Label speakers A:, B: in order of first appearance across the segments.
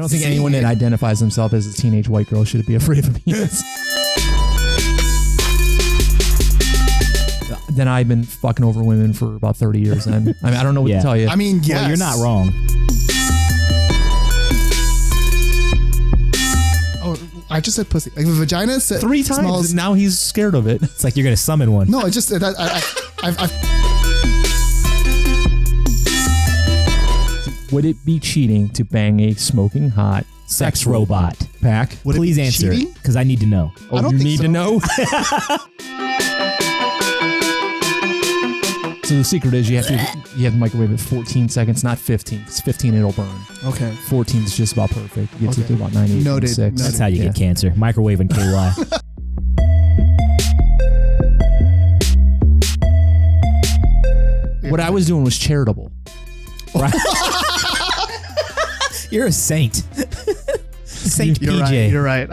A: don't think anyone that identifies themselves as a teenage white girl should be afraid of a penis. Then I've been fucking over women for about 30 years. Then I mean, I don't know what to tell you.
B: I mean, yes.
C: Well, you're not wrong.
B: Oh, I just said pussy. Like, the vagina said
A: 3 times.
B: Smells,
A: Now he's scared of it.
C: It's like you're gonna summon one.
B: no, it's just I've
A: Would it be cheating to bang a smoking hot
C: Sex robot.
A: Pack?
C: Please answer,
B: cheating?
C: because I need to know.
A: Oh,
B: I don't
A: you
B: think
A: need
B: so.
A: to know? So the secret is you have to microwave it 14 seconds, not 15. It's 15 it'll burn.
B: Okay.
A: 14 is just about perfect. You get to do about 98.
B: Noted.
A: 6.
C: That's how you get cancer. Microwave and KY.
A: What I was doing was charitable.
C: Right? You're a saint. Saint
B: You're
C: PJ.
B: right. You're right.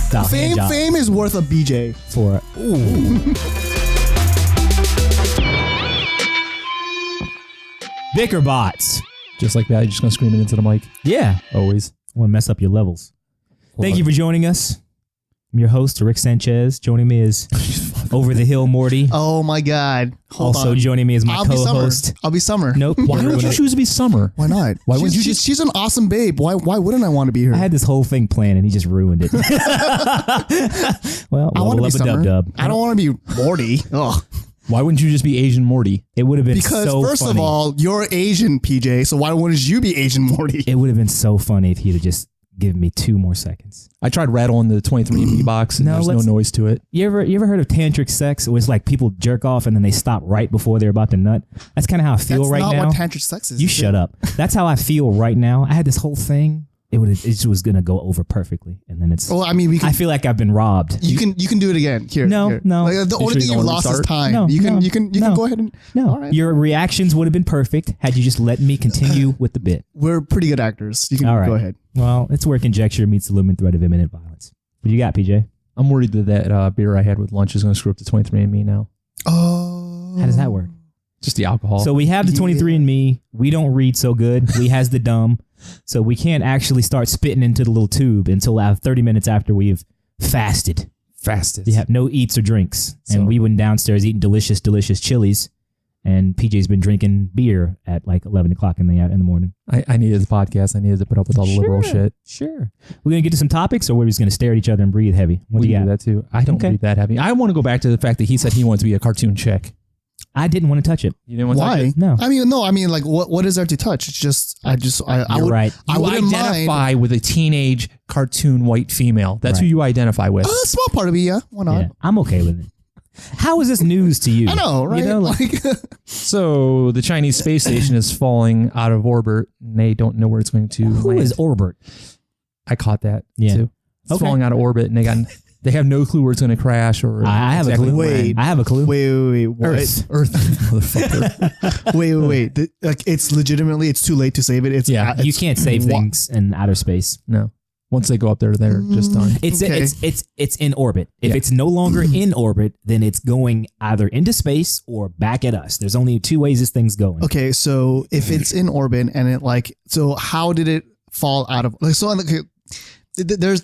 C: Stop, hand job.
B: Fame is worth a BJ.
C: For Bicker bots.
A: Just like that, you're just going to scream it into the mic.
C: Yeah.
A: Always.
C: I want to mess up your levels. Thank you for joining us. I'm your host, Rick Sanchez. Joining me is Over the Hill Morty.
B: Oh my God. Hold
C: Also
B: on.
C: joining me is my
B: I'll be
C: co-host.
B: Summer. I'll be Summer.
C: Nope.
A: Why would you choose to be Summer?
B: Why not?
A: Why wouldn't you
B: She's an awesome babe. Why wouldn't I want to be her?
C: I had this whole thing planned and he just ruined it. Well,
B: I want to be
C: a
B: Summer.
C: dub.
B: I don't want to be Morty. Ugh.
A: Why wouldn't you just be Asian Morty?
C: It would have been
B: Because
C: so
B: first
C: funny.
B: of all, you're Asian, PJ. So why wouldn't you be Asian Morty?
C: It would have been so funny if he'd have just given me 2 more seconds.
A: I tried rattling the 23andMe box and there's no noise to it.
C: You ever heard of tantric sex? It was like people jerk off and then they stop right before they're about to nut. That's kind of how I feel
B: That's
C: right
B: not
C: now.
B: what tantric sex is.
C: You shut up. That's how I feel right now. I had this whole thing. It just was gonna go over perfectly, and then it's.
B: Well, I mean,
C: I feel like I've been robbed.
B: You can do it again. Here.
C: No.
B: Like, the only
A: sure
B: thing
A: you
B: you've
A: don't
B: lost is
A: restart?
B: time.
C: No,
B: you can
C: no.
B: go ahead and.
C: No,
B: All right.
C: your reactions would have been perfect had you just let me continue with the bit.
B: We're pretty good actors. You can
C: All right.
B: go ahead.
C: Well, it's where conjecture meets the looming threat of imminent violence. What do you got, PJ?
A: I'm worried that beer I had with lunch is going to screw up the 23andMe now.
B: Oh.
C: How does that work?
A: Just the alcohol.
C: So we have the 23andMe. We don't read so good. We has the dumb. So we can't actually start spitting into the little tube until 30 minutes after we've fasted.
A: Fastest.
C: We have no eats or drinks.
A: So-
C: And we went downstairs eating delicious, delicious chilies. And PJ's been drinking beer at like 11 o'clock in the morning.
A: I needed the podcast. I needed to put up with all the liberal shit.
C: Sure. We're going to get to some topics, or we're just going to stare at each other and breathe heavy? What do
A: We
C: you
A: can
C: got?
A: do that too. I don't breathe that heavy. I want to go back to the fact that he said he wanted to be a cartoon chick.
C: I didn't want to touch it.
A: You didn't want to touch
B: Why?
A: it?
C: No.
B: I mean, like, what is there to touch? It's just, I
C: You're
B: would,
C: right.
B: I
A: You
B: wouldn't
A: identify
B: mind.
A: with a teenage cartoon white female. That's who
C: Right.
A: you identify with.
B: A small part of me, yeah. Why not?
C: Yeah, I'm okay with it. How is this news to you?
B: I know, right?
C: You know, like,
A: So the Chinese space station is falling out of orbit, and they don't know where it's going to
C: who
A: land.
C: is Orbit?
A: I caught that
C: Yeah.
A: too. It's
C: Okay.
A: falling out of orbit, and they have no clue where it's going to crash or.
C: I have
A: exactly
C: a clue.
B: Wait.
C: I have a clue.
B: Wait. What?
A: Earth, motherfucker.
B: Wait. Like, it's legitimately, it's too late to save it. It's
A: Yeah,
C: You can't save
B: Wha-
C: things in outer space.
A: No, once they go up there, they're just done.
C: It's
B: Okay.
C: it's in orbit. If
A: Yeah.
C: it's no longer in orbit, then it's going either into space or back at us. There's only 2 ways this thing's going.
B: Okay, so if it's in orbit and it so how did it fall out of like so? There's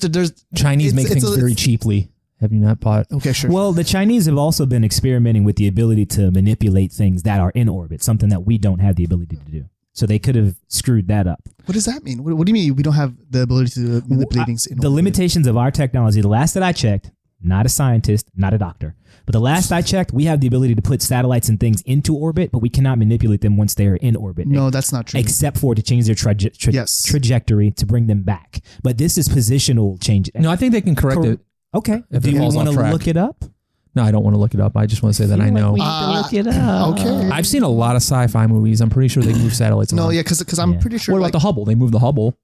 A: Chinese make
B: it's
A: things very cheaply. Have you not bought?
B: okay, sure.
C: Well, the Chinese have also been experimenting with the ability to manipulate things that are in orbit, something that we don't have the ability to do. So they could have screwed that up.
B: What does that mean? What do you mean we don't have the ability to manipulate things in
C: The
B: orbit?
C: limitations of our technology, the last that I checked, not a scientist, not a doctor, but the last I checked, we have the ability to put satellites and things into orbit, but we cannot manipulate them once they are in orbit.
B: No, that's not true.
C: Except for to change their
B: Yes.
C: trajectory to bring them back. But this is positional change.
A: No, I think they can correct it.
C: Okay.
A: If
C: Do
A: it
C: you
A: falls
C: want
A: off
C: to
A: track.
C: look it up?
A: No, I don't want to look it up. I just want to say that I know.
C: We need to look it up.
B: Okay.
A: I've seen a lot of sci-fi movies. I'm pretty sure they move satellites.
B: No,
A: around.
B: yeah, because I'm
C: Yeah.
B: pretty sure.
A: What about
B: like,
A: the Hubble? They moved the Hubble.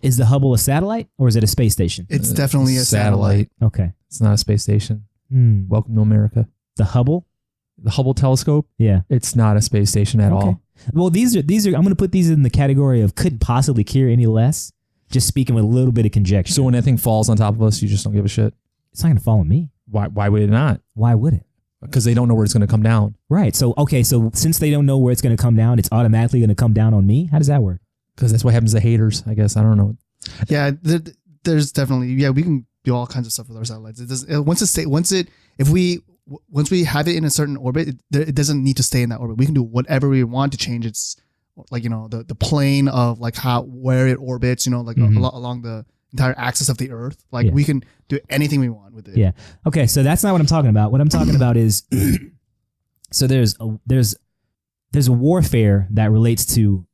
C: Is the Hubble a satellite or is it a space station?
B: It's definitely a satellite.
C: Okay.
A: It's not a space station.
C: Hmm.
A: Welcome to America.
C: The Hubble?
A: The Hubble telescope.
C: Yeah.
A: It's not a space station at all.
C: Well, these are. I'm going to put these in the category of couldn't possibly care any less. Just speaking with a little bit of conjecture.
A: So when that thing falls on top of us, you just don't give a shit.
C: It's not going to fall on me.
A: Why would it not?
C: Why would it?
A: because they don't know where it's going to come down.
C: Right. So since they don't know where it's going to come down, it's automatically going to come down on me. How does that work?
A: Because that's what happens to haters, I guess. I don't know.
B: Yeah, there's definitely we can do all kinds of stuff with our satellites. It does once we have it in a certain orbit, it doesn't need to stay in that orbit. We can do whatever we want to change its the plane of where it orbits. Along the entire axis of the Earth. We can do anything we want with it.
C: Yeah. Okay. So that's not what I'm talking about. What I'm talking about is so there's a warfare that relates to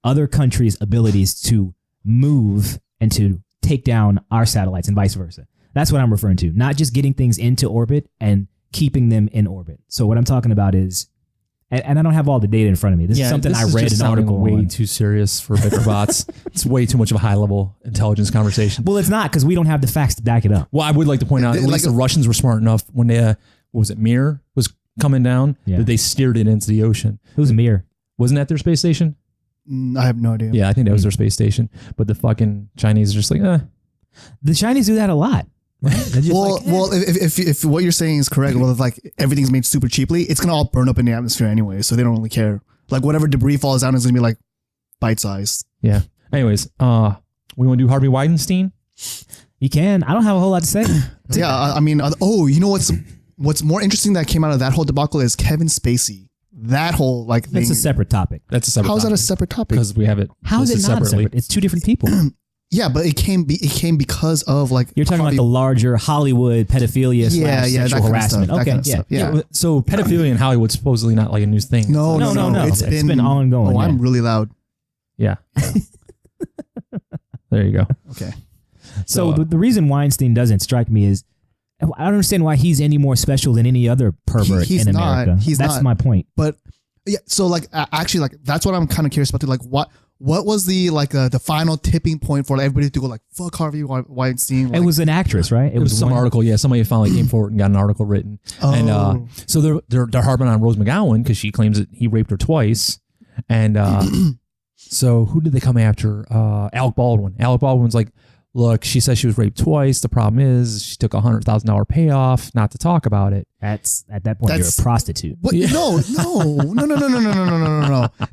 C: other countries' abilities to move and to take down our satellites and vice versa. That's what I'm referring to. Not just getting things into orbit and keeping them in orbit. So what I'm talking about is, and I don't have all the data in front of me. This is something I read an article
A: way
C: on.
A: Too serious for Bicker bots. It's way too much of a high level intelligence conversation.
C: Well, it's not because we don't have the facts to back it up.
A: Well, I would like to point out, at least the Russians were smart enough when they, what was it, Mir was coming down, that they steered it into the ocean.
C: Who's Mir?
A: Wasn't that their space station?
B: I have no idea.
A: Yeah, I think that was their space station. But the fucking Chinese are just like,
C: The Chinese do that a lot. Right?
B: If what you're saying is correct, if everything's made super cheaply, it's gonna all burn up in the atmosphere anyway, so they don't really care. Whatever debris falls down is gonna be bite sized.
A: Yeah. Anyways, we want to do Harvey Weinstein?
C: You can. I don't have a whole lot to say.
B: Yeah, I mean, you know what's more interesting that came out of that whole debacle is Kevin Spacey. That whole thing.
C: That's a separate topic.
B: How is that a separate topic?
A: Because we have it.
C: How is it not separate? It's two different people.
B: Yeah, but it came because of
C: you're talking about the larger Hollywood pedophilia sexual harassment. Okay,
B: yeah.
A: So pedophilia in Hollywood supposedly not a new thing.
C: No. It's been ongoing.
B: Oh, I'm really loud.
A: Yeah. There you go.
B: Okay.
C: So the reason Weinstein doesn't strike me is I don't understand why he's any more special than any other pervert in America. That's my point.
B: But yeah, so actually that's what I'm kind of curious about. What was the the final tipping point for everybody to go fuck Harvey Weinstein?
C: It was an actress, right?
A: It was some article. Yeah, somebody finally came forward and got an article written.
B: Oh.
A: And so they're harping on Rose McGowan because she claims that he raped her twice. And so who did they come after? Alec Baldwin. Alec Baldwin's like, look, she says she was raped twice. The problem is she took $100,000 payoff not to talk about it.
C: At that point, you're a prostitute.
B: What? Yeah. No.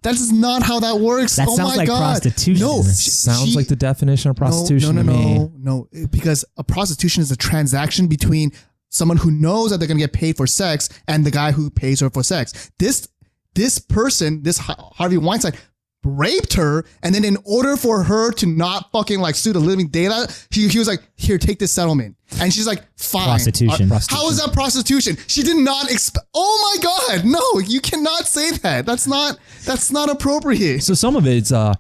B: That is not how that works.
C: That sounds like prostitution.
B: No,
A: sounds like the definition of prostitution to me.
B: No, because a prostitution is a transaction between someone who knows that they're going to get paid for sex and the guy who pays her for sex. This person, this Harvey Weinstein, raped her, and then in order for her to not fucking sue the living daylight, he was like, here, take this settlement. And she's like, fine.
C: Prostitution.
B: How is that prostitution? She did not oh my God, no, you cannot say that. That's not appropriate.
A: So some of it's, the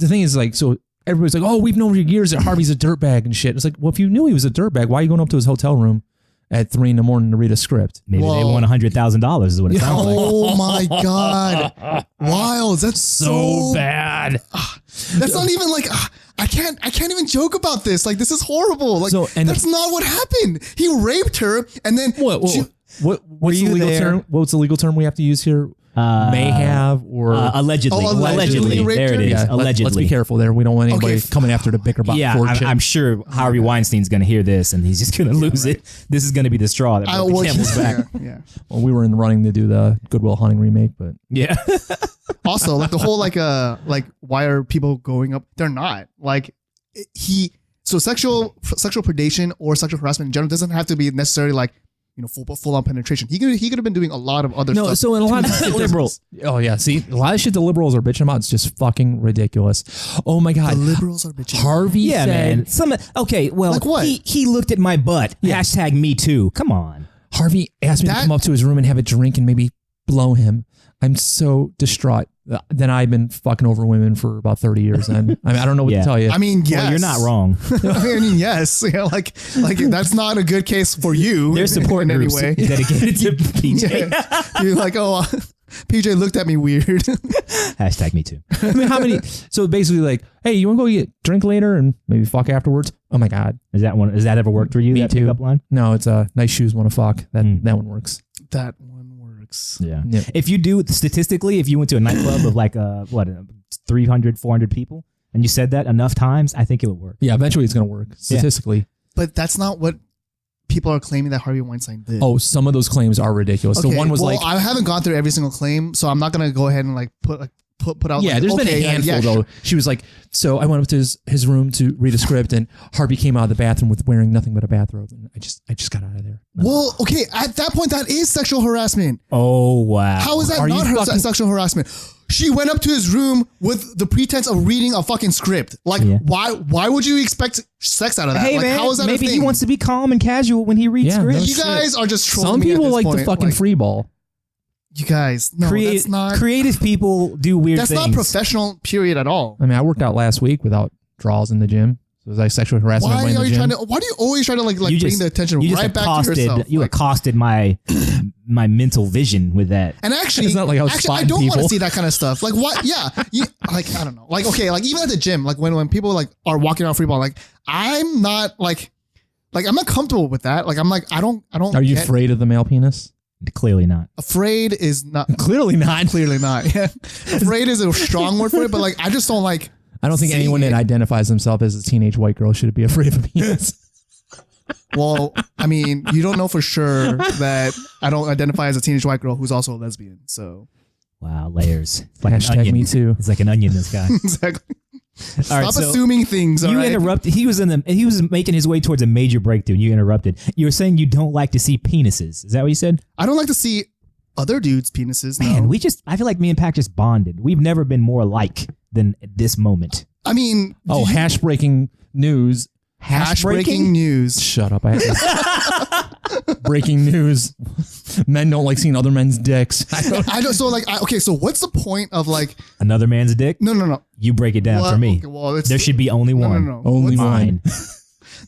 A: thing is so everybody's like, oh, we've known for years that Harvey's a dirtbag and shit. It's like, well, if you knew he was a dirtbag, why are you going up to his hotel room at 3 a.m. to read a script?
C: Maybe they won $100,000 is what it sounds like.
B: Oh my God. Wild. That's so
A: bad.
B: That's not even I can't even joke about this. This is horrible. That's not what happened. He raped her and then
A: what's the legal term? What's the legal term we have to use here? May have or
C: allegedly.
B: Allegedly.
C: There it is.
A: Yeah,
C: allegedly.
A: Let's be careful there. We don't want anybody coming after the Bicker bot.
C: Yeah, I'm sure Harvey Weinstein's going to hear this and he's just going to lose it. This is going to be the straw that broke the camel's back.
B: Yeah.
A: Well, we were in the running to do the Good Will Hunting remake, but
C: yeah.
B: Also, the whole why are people going up? They're not so sexual predation or sexual harassment in general doesn't have to be necessarily full on penetration. He could have been doing a lot of other stuff.
A: No, so in a lot of liberals. Oh yeah, see, a lot of shit the liberals are bitching about is just fucking ridiculous. Oh my God,
B: the liberals are bitching.
A: Harvey said,
C: man. Okay, well,
B: what?
C: He looked at my butt. Yeah. # me too. Come on.
A: Harvey asked me to come up to his room and have a drink and maybe blow him. I'm so distraught. Then I've been fucking over women for about 30 years. And I don't know what to tell you.
B: I mean, yes.
C: Well, you're not wrong.
B: I mean, yes. Yeah, that's not a good case for you.
C: There's support
B: in
C: groups
B: any way.
C: dedicated to PJ.
B: Yeah. You're like, PJ looked at me weird.
C: # me too.
A: I mean, how many? So basically, hey, you want to go get drink later and maybe fuck afterwards? Oh my God.
C: Has that ever worked for you?
A: Me
C: that
A: too.
C: Pickup line?
A: No, it's nice shoes want to fuck. That one works.
B: That one works.
C: Yeah. If you do statistically, if you went to a nightclub of 300, 400 people, and you said that enough times, I think it would work.
A: Yeah, eventually it's going to work statistically.
B: But that's not what people are claiming that Harvey Weinstein did.
A: Oh, some of those claims are ridiculous.
B: Okay,
A: The one was
B: well,
A: like,
B: I haven't gone through every single claim, so I'm not gonna go ahead and like put out.
A: yeah,
B: like,
A: there's been
B: okay,
A: a handful
B: yeah,
A: though.
B: sure.
A: She was like, so I went up to his room to read a script, and Harvey came out of the bathroom with wearing nothing but a bathrobe, and I just got out of there.
B: Well, okay, at that point, that is sexual harassment.
C: Oh wow.
B: How is that
A: Are
B: not
A: you fucking-
B: sexual harassment? She went up to his room with the pretense of reading a fucking script. Like,
C: Yeah.
B: why would you expect sex out of that?
C: Hey
B: like,
C: man,
B: how is that
C: maybe
B: a thing?
C: he wants to be calm and casual when he reads
A: Yeah,
C: scripts.
A: no
B: You guys are just trolling
A: Some
B: me at
A: people
B: this
A: like the
B: point.
A: fucking
B: Like,
A: free ball.
B: You guys, no, that's not.
C: Creative people do weird
B: That's
C: things.
B: not professional. Period at all.
A: I mean, I worked out last week without draws in the gym. So was I sexual harassment?
B: Why
A: in
B: are
A: the
B: you
A: gym?
B: trying to? Why do you always try to like
C: You
B: bring the attention
C: you
B: right
C: just
B: back to
C: accosted,
B: yourself?
C: You
B: Like,
C: accosted my mental vision with that.
B: and actually,
A: It's not like I was
B: I
A: spotting
B: don't want to
A: people.
B: see that kind of stuff. Like what? Yeah, like I don't know. Like okay, like even at the gym, like when people like are walking around free ball, like I'm not like I'm not comfortable with that. Like I'm like I don't.
A: Are you
B: get-
A: afraid of the male penis?
C: Clearly not.
B: Afraid is not
A: Clearly not.
B: clearly not. Yeah, afraid is a strong word for it, but like I just don't like.
A: I don't think
B: Seeing
A: anyone that
B: it.
A: identifies themselves as a teenage white girl should be afraid of a penis.
B: Well, I mean, you don't know for sure that I don't identify as a teenage white girl who's also a lesbian. So
C: Wow, layers. It's like an
A: Hashtag
C: onion.
A: me too.
C: It's like an onion. This guy.
B: exactly.
C: All
B: Stop
C: right, so
B: assuming things. All
C: you
B: right?
C: interrupted. He was making his way towards a major breakthrough, and you interrupted. You were saying you don't like to see penises. Is that what you said?
B: I don't like to see other dudes' penises.
C: Man,
B: no.
C: I feel like me and Pac just bonded. We've never been more alike than at this moment.
B: I mean,
A: Oh, hash breaking news.
B: hash breaking news.
A: Shut up. I had to- breaking news. Men don't like seeing other men's dicks.
B: I don't. So like, okay. So what's the point of like?
C: Another man's dick?
B: No.
C: You break it down
B: Well,
C: for me.
B: okay, well, it's,
C: There should be only
B: no,
C: one.
B: no.
A: Only
B: What's-
A: mine.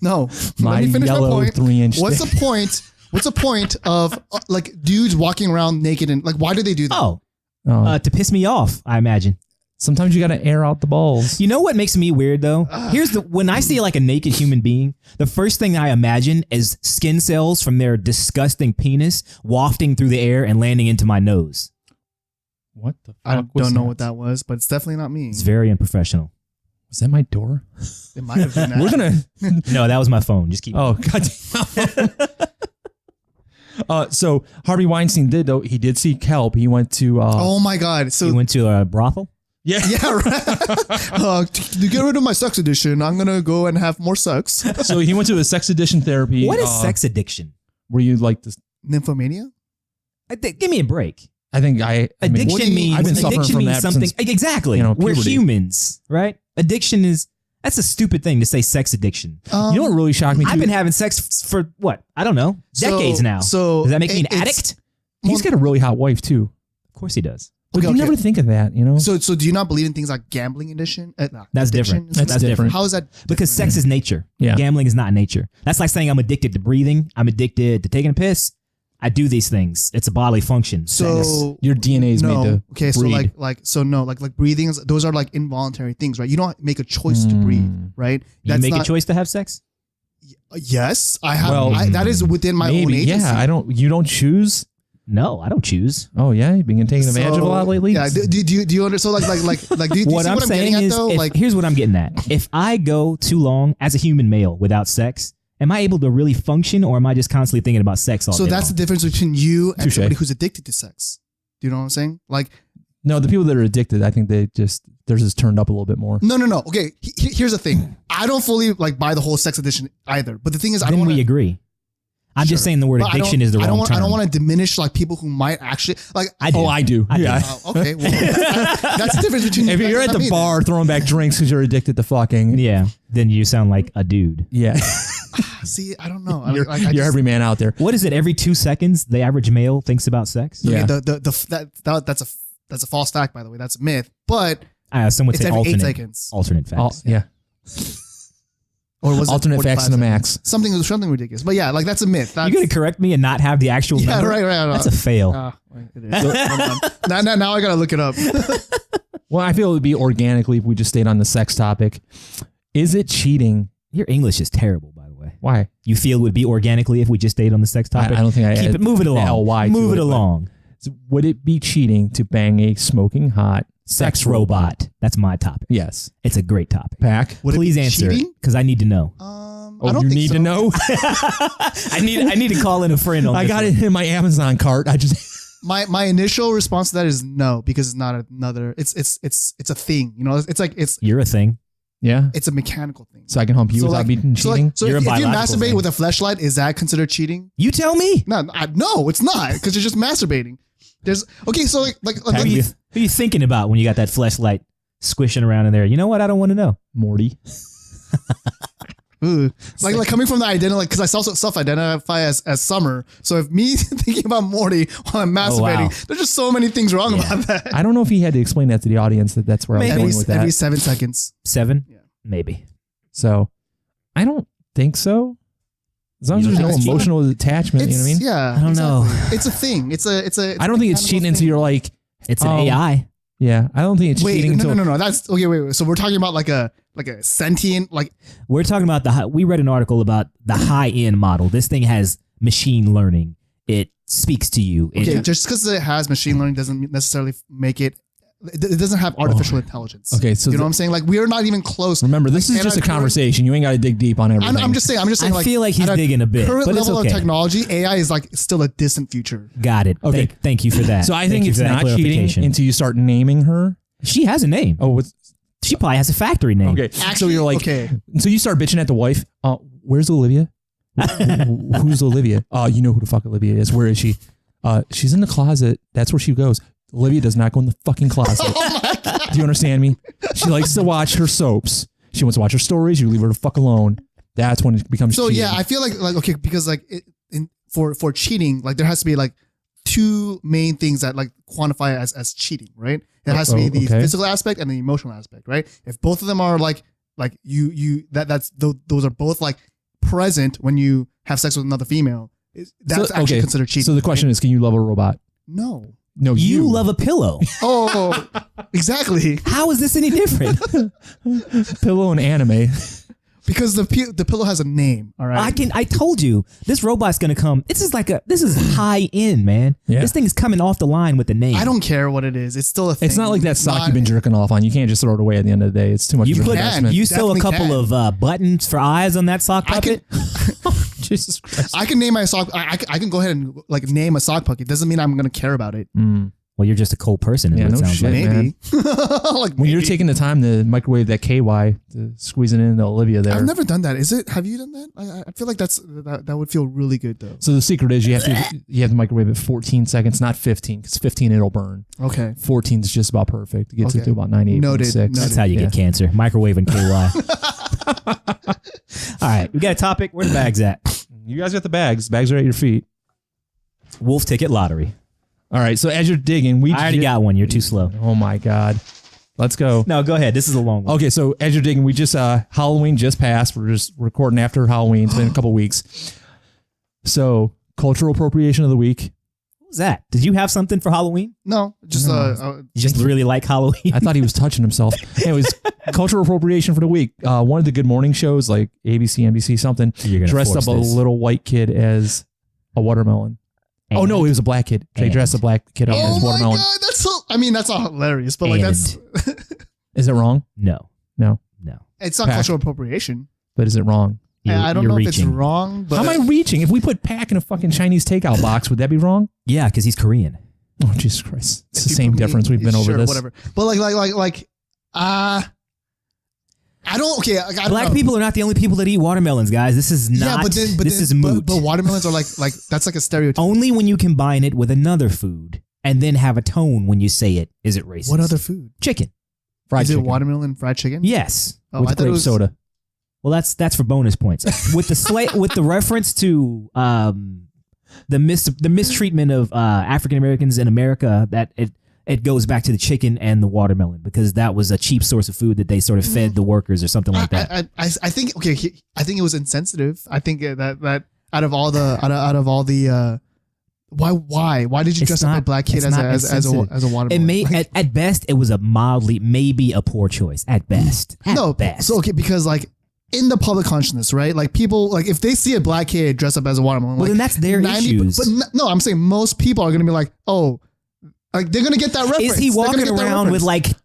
B: No.
A: My
B: Let me finish
A: yellow
B: my point.
A: 3-inch
B: What's
A: dick.
B: the point? What's the point of like dudes walking around naked and like? Why do they do that?
C: Oh,
A: Oh,
C: to piss me off, I imagine.
A: sometimes you got to air out the balls.
C: You know what makes me weird though? When I see like a naked human being, the first thing I imagine is skin cells from their disgusting penis wafting through the air and landing into my nose.
A: What the fuck?
B: I
A: was
B: don't know what that was, but it's definitely not me.
C: It's very unprofessional.
A: Was that my door?
B: It might have been that.
A: We're gonna.
C: No, that was my phone. Just keep.
A: Oh god. So Harvey Weinstein did though. He did see kelp. He went to.
B: Oh my god! So
C: You went to a brothel?
A: Yeah.
B: yeah, right. To get rid of my sex addiction, I'm gonna go and have more sex.
A: So he went to a sex addiction therapy.
C: What is sex addiction?
A: Were you like this?
B: Nymphomania.
C: Give me a break.
A: I think I. I mean,
C: Addiction means
A: I've been suffering
C: addiction
A: from
C: means
A: that
C: something.
A: since,
C: Exactly.
A: you know,
C: We're
A: puberty.
C: humans, right? Addiction is that's a stupid thing to say. Sex addiction.
A: You know what really shocked me? Too?
C: I've been having sex for what? I don't know, decades now.
B: So
C: Does that make me an
B: it's-
C: addict?
A: He's got a really hot wife too.
C: Of course he does.
A: But
B: Okay,
A: you
B: okay.
A: never think of that, you know?
B: So do you not believe in things like gambling addiction?
C: That's
B: addiction?
C: different. That's different.
B: How is that?
C: Because sex is nature.
A: Yeah.
C: Gambling is not nature. That's like saying I'm addicted to breathing. I'm addicted to taking a piss. I do these things. It's a bodily function.
B: So
A: Your DNA is
B: no.
A: made to
B: Okay, so
A: breed.
B: like breathing is those are like involuntary things, right? You don't make a choice to breathe, right?
C: you make a choice to have sex?
B: Yes, I have.
A: Well,
B: that is within my own
A: maybe.
B: agency.
A: Yeah, you don't choose.
C: No, I don't choose.
A: Oh yeah, you've been taking advantage of a lot lately.
B: Yeah. Do you understand? So like do you
C: What
B: see
C: I'm
B: what I'm
C: saying
B: getting at
C: is,
B: though? Like
C: here's what I'm getting at. If I go too long as a human male without sex, am I able to really function, or am I just constantly thinking about sex all
B: so
C: day
B: that's the
C: long?
B: difference between you and
A: Touche.
B: somebody who's addicted to sex. Do you know what I'm saying? Like
A: No, the people that are addicted, I think they're just turned up a little bit more.
B: no. Okay, here's the thing. I don't fully like buy the whole sex addiction either. But the thing is, I
C: Then
B: don't
C: we
B: wanna,
C: agree. I'm just
B: Sure.
C: saying the word
B: but I
C: addiction
B: don't-
C: is the
B: I don't
C: wrong
B: want,
C: term.
B: I don't want to diminish like people who might actually like.
C: I do.
A: Oh, I do.
C: I do.
A: Yeah.
B: Okay, well, that's the difference between.
A: If you're at the bar throwing back drinks because you're addicted to fucking,
C: Yeah, then you sound like a dude.
A: yeah,
B: see, I don't know.
A: you're,
B: I
A: you're
B: just-
A: every man out there.
C: What is it? Every 2 seconds, the average male thinks about sex.
B: Okay,
A: Yeah.
B: that's a false fact, by the way. That's a myth. But
C: Some would
B: it's
C: say
B: every 8
C: alternate.
B: seconds.
C: Alternate
A: All,
C: facts.
A: yeah,
B: Or was it
A: alternate
B: 45
A: facts and a
B: seconds?
A: max.
B: Something ridiculous. But yeah, like that's a myth. That's,
C: You're gonna correct me and not have the actual
B: yeah,
C: number?
B: right.
C: That's a fail.
B: Wait, it is. now I gotta look it up.
A: Well, I feel it would be organically if we just stayed on the sex topic. Is it cheating?
C: Your English is terrible, by the way.
A: Why?
C: You feel it would be organically if we just stayed on the sex topic?
A: I don't think I
C: Keep
A: added
C: it. Move it
A: the
C: along.
A: LY to
C: Move it
A: it, but-
C: along.
A: So would it be cheating to bang a smoking hot
C: Sex robot. That's my topic.
A: Yes.
C: It's a great topic.
A: Pack.
B: Would it
C: Please
B: be
C: answer
B: cheating?
C: because I need to know.
A: Oh,
B: don't
A: you
B: think
A: need
B: so.
A: to know?
C: I need to call in a friend on
A: I
C: this
A: got
C: one.
A: it in my Amazon cart. I just
B: My initial response to that is no, because it's not another. It's a thing. You know, it's like
C: You're a thing.
A: yeah.
B: it's a mechanical thing.
A: So I can hump you
B: So,
A: without
B: like-
A: being
B: So,
A: cheating.
B: so
C: You're
B: if
C: a
B: you
C: biological
B: masturbate
C: thing.
B: with a fleshlight, is that considered cheating?
C: You tell me.
B: No, it's not, because you're just masturbating. There's okay, so like
C: Who
B: let me,
C: are you thinking about when you got that fleshlight squishing around in there? You know what? I don't want to know.
A: Morty.
B: ooh. like coming from the identity, like because I self-identify as Summer. So if me thinking about Morty while I'm masturbating,
C: wow.
B: there's just so many things wrong
C: Yeah.
B: about that.
A: I don't know if he had to explain that to the audience that's where I was
C: Maybe.
A: going with that.
B: Every 7 seconds.
C: 7?
B: Yeah.
C: Maybe.
A: So I don't think so. As long as
C: You
A: there's
C: don't
A: no
C: think it's
A: emotional attachment, you know what I mean?
B: Yeah,
C: I don't know.
B: It's a thing. It's a.
A: I don't think it's cheating until you're like,
C: It's an
A: Um,
C: AI.
A: yeah, I don't think it's
B: Wait,
A: cheating until
B: no. That's okay. Wait. So we're talking about like a sentient, like
C: We're talking about we read an article about the high-end model. This thing has machine learning. It speaks to you.
B: okay. Just because it has machine learning doesn't necessarily make it. It doesn't have artificial intelligence.
A: Okay, so
B: you know what I'm saying? Like we are not even close.
A: remember, this is
B: Like,
A: just a
B: and our
A: conversation. You ain't got to dig deep on everything.
B: I'm just saying.
C: I
B: Like,
C: feel like he's
B: at
C: digging a bit,
B: current
C: but it's
B: level
C: okay.
B: of technology, AI is like still a distant future.
C: Got it.
A: Okay.
C: Thank you for that.
A: So I
C: Thank
A: think
C: you
A: it's
C: for that
A: not cheating
C: clarification.
A: until you start naming her.
C: She has a name.
A: Oh, what's
C: She probably has a factory name.
A: okay? so
B: Actually,
A: you're like,
B: okay.
A: so you start bitching at the wife. Where's Olivia? Who's Olivia? You know who the fuck Olivia is. Where is she? She's in the closet. That's where she goes. Olivia does not go in the fucking closet. Do you understand me? She likes to watch her soaps. She wants to watch her stories. You leave her the fuck alone. That's when it becomes
B: So
A: cheating.
B: yeah, I feel like okay, because like for cheating, like there has to be like two main things that like quantify as cheating, right? It has to be the
A: okay.
B: physical aspect and the emotional aspect, right? If both of them are like those are both like present when you have sex with another female, that's actually considered cheating.
A: So the question is, can you love a robot?
B: no.
A: No,
C: You love a pillow.
B: Oh, exactly.
C: How is this any different?
A: pillow and anime.
B: Because the pillow has a name. All right.
C: I told you this robot's gonna come. This is high end, man.
A: Yeah.
C: This thing is coming off the line with the name.
B: I don't care what it is. It's still a thing.
A: It's not like that sock
B: Not-
A: you've been jerking off on. You can't just throw it away at the end of the day. It's too much
C: You
A: of an
C: put
A: investment.
C: you sew a
B: Definitely
C: couple
B: can.
C: of buttons for eyes on that sock
B: I
C: puppet.
A: Jesus Christ.
B: I can name my sock. I can go ahead and like name a sock puppet. Doesn't mean I'm gonna care about it.
C: Well, you're just a cold person. Is
A: Yeah,
C: what it
A: no
C: sounds
A: shit.
C: like.
B: Maybe. Like
A: When you're
B: maybe.
A: taking the time to microwave that KY, to squeezing in the Olivia there.
B: I've never done that. Is it? Have you done that? I feel like that would feel really good though.
A: So the secret is you have to microwave it 14 seconds, not 15, because 15 it'll burn.
B: Okay.
A: 14 is just about perfect. It gets it
B: Okay.
A: to about 98.6.
B: Noted.
C: That's how you get cancer. Microwaving KY. All right, we got a topic. Where the bags at?
A: You guys got the bags. Bags are at your feet.
C: Wolf ticket lottery.
A: All right. So as you're digging,
C: I already got one. You're too slow.
A: Oh my God. Let's go.
C: No, go ahead. This is a long one.
A: Okay, so as you're digging, we just Halloween just passed. We're just recording after Halloween. It's been a couple weeks. So cultural appropriation of the week.
C: What was that? Did you have something for Halloween?
B: No, just
C: You just really like Halloween?
A: I thought he was touching himself. Anyways, cultural appropriation for the week. One of the good morning shows like ABC, NBC, something
C: You're gonna
A: dressed up
C: force
A: a
C: this.
A: little white kid as a watermelon. Oh
C: And-
A: no, it was a black kid. They
C: And-
A: dressed a black kid up
B: Oh
A: as
B: my
A: watermelon.
B: god, that's so. I mean, that's not hilarious, but like that's.
A: Is it wrong?
C: No,
A: No,
C: no.
B: It's not
A: Pack.
B: cultural appropriation.
A: but is it wrong?
B: I don't
C: you're
B: know if it's
C: reaching.
B: wrong, but
A: How am I reaching? If we put Pack in a fucking Chinese takeout box, would that be wrong?
C: Yeah, because he's Korean.
A: Oh Jesus Christ! It's the
B: you
A: same
B: put me-
A: difference. We've been over
B: sure,
A: this.
B: Whatever. But I don't. Okay, I don't
C: Black
B: know.
C: people are not the only people that eat watermelons, guys. This is not. This is moot.
B: But watermelons are like that's like a stereotype.
C: Only when you combine it with another food and then have a tone when you say it is it racist.
B: What other food?
C: Chicken?
A: Fried
B: Is
A: chicken
B: it watermelon fried chicken?
C: Yes.
B: Oh,
A: with
B: I thought it
A: grape
B: was
A: soda.
C: Well, that's for bonus points. With the with the reference to the mistreatment of African Americans in America, that it goes back to the chicken and the watermelon because that was a cheap source of food that they sort of fed the workers or something like that.
B: I think okay. I think it was insensitive. I think that out of all the why did you
C: It's
B: dress up
C: not-
B: a black kid
C: it's
B: as
C: not
B: a
C: insensitive.
B: watermelon?
C: It may at best it was a mildly maybe a poor choice at best. At
B: no,
C: best.
B: so okay, because like in the public consciousness, right? Like people, like if they see a black kid dressed up as a watermelon,
C: Well,
B: like
C: then that's their issues.
B: But no, I'm saying most people are gonna be like, oh, like they're gonna get that reference.
C: Is he
B: They're gonna
C: walking
B: get that
C: around with
B: reference.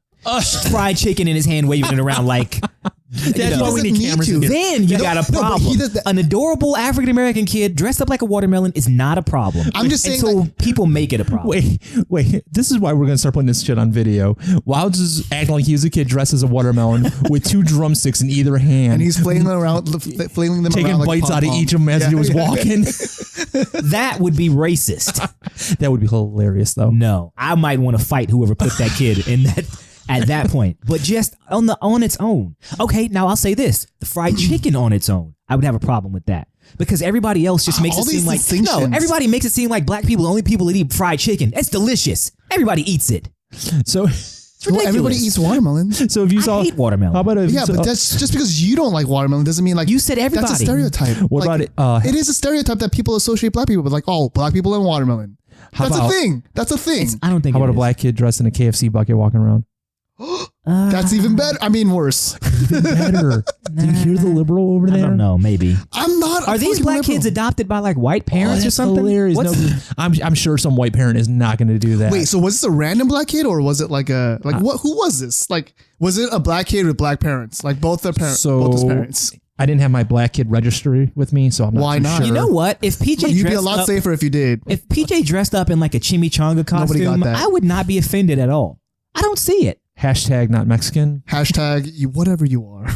C: like fried chicken in his hand, waving it around like
A: That's why we
B: doesn't
A: need
B: need
A: cameras
B: to.
A: in here.
C: Then you
B: No,
C: got a
B: no, but
C: problem.
B: he does that-
C: An adorable African American kid dressed up like a watermelon is not a problem.
B: I'm just saying,
C: until
B: like-
C: people make it a problem.
A: Wait. This is why we're gonna start putting this shit on video. Wilds is acting like he was a kid dressed as a watermelon with 2 drumsticks in either hand,
B: and he's flailing them around
A: taking
B: like
A: bites out of
B: pom-pom.
A: each of them as he was walking.
C: That would be racist.
A: That would be hilarious, though.
C: No, I might want to fight whoever put that kid in that at that point. But just on its own. Okay, now I'll say this: the fried chicken on its own, I would have a problem with that because everybody else just makes
B: All
C: it seem
B: these
C: like
B: distinctions.
C: everybody makes it seem like black people are the only people that eat fried chicken. It's delicious. Everybody eats it.
A: So,
C: It's
B: Well,
C: ridiculous.
B: everybody eats watermelons.
A: so if you
C: I
A: saw,
C: hate watermelon.
A: how about if
B: Yeah, but that's just because you don't like watermelon doesn't mean like
C: You said
B: That's a
C: everybody.
B: stereotype.
A: What
B: Like,
A: about it?
B: it is a stereotype that people associate black people with, like, oh, black people and watermelon.
A: How
B: That's
A: about-
B: a thing. That's a thing.
C: I don't think.
A: How
C: it
A: about a
C: is.
A: black kid dressed in a KFC bucket walking around?
B: That's even better. I mean, worse.
A: Better. Do you hear the liberal over
C: I
A: there?
C: don't know. Maybe.
B: I'm not.
C: Are these
B: fucking
C: black
B: liberal.
C: kids adopted by like white
A: Oh,
C: parents or
A: that's
C: something?
A: hilarious.
C: What's-
A: No, I'm sure some white parent is not going to do that.
B: Wait, so was this a random black kid or was it like a what? Who was this? Like, was it a black kid with black parents? Like both their parents, both his parents.
A: I didn't have my black kid registry with me, so I'm not
B: Why
A: too
B: not?
A: sure.
C: You know what? If PJ
B: You'd be
C: dressed
B: a lot
C: up,
B: safer if you did.
C: if PJ dressed up in like a chimichanga
B: Nobody got
C: costume,
B: that.
C: I would not be offended at all. I don't see it.
A: Hashtag not Mexican.
B: Hashtag you, whatever you are.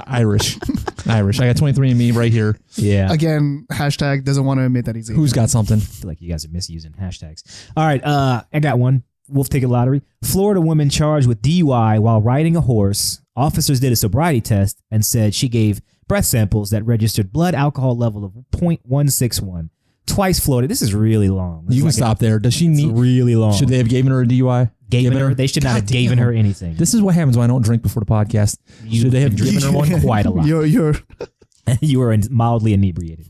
A: Irish. Irish. I got 23andMe right here.
C: Yeah.
B: Again, hashtag doesn't want to admit that he's Asian.
A: Who's got something?
C: I feel like you guys are misusing hashtags. All right, I got one. Wolf ticket lottery. Florida woman charged with DUI while riding a horse. Officers did a sobriety test and said she gave breath samples that registered blood alcohol level of 0.161. Twice floated. This is really long. This
A: You
C: is
A: can
C: like
A: stop there. Does she
C: It's
A: need?
C: really long.
A: Should they have given her a DUI?
C: Given
A: Given
C: her? They should not have given her anything.
A: This is what happens when I don't drink before the podcast. Should they have given her one?
C: Quite a lot.
B: You're
C: You were mildly inebriated.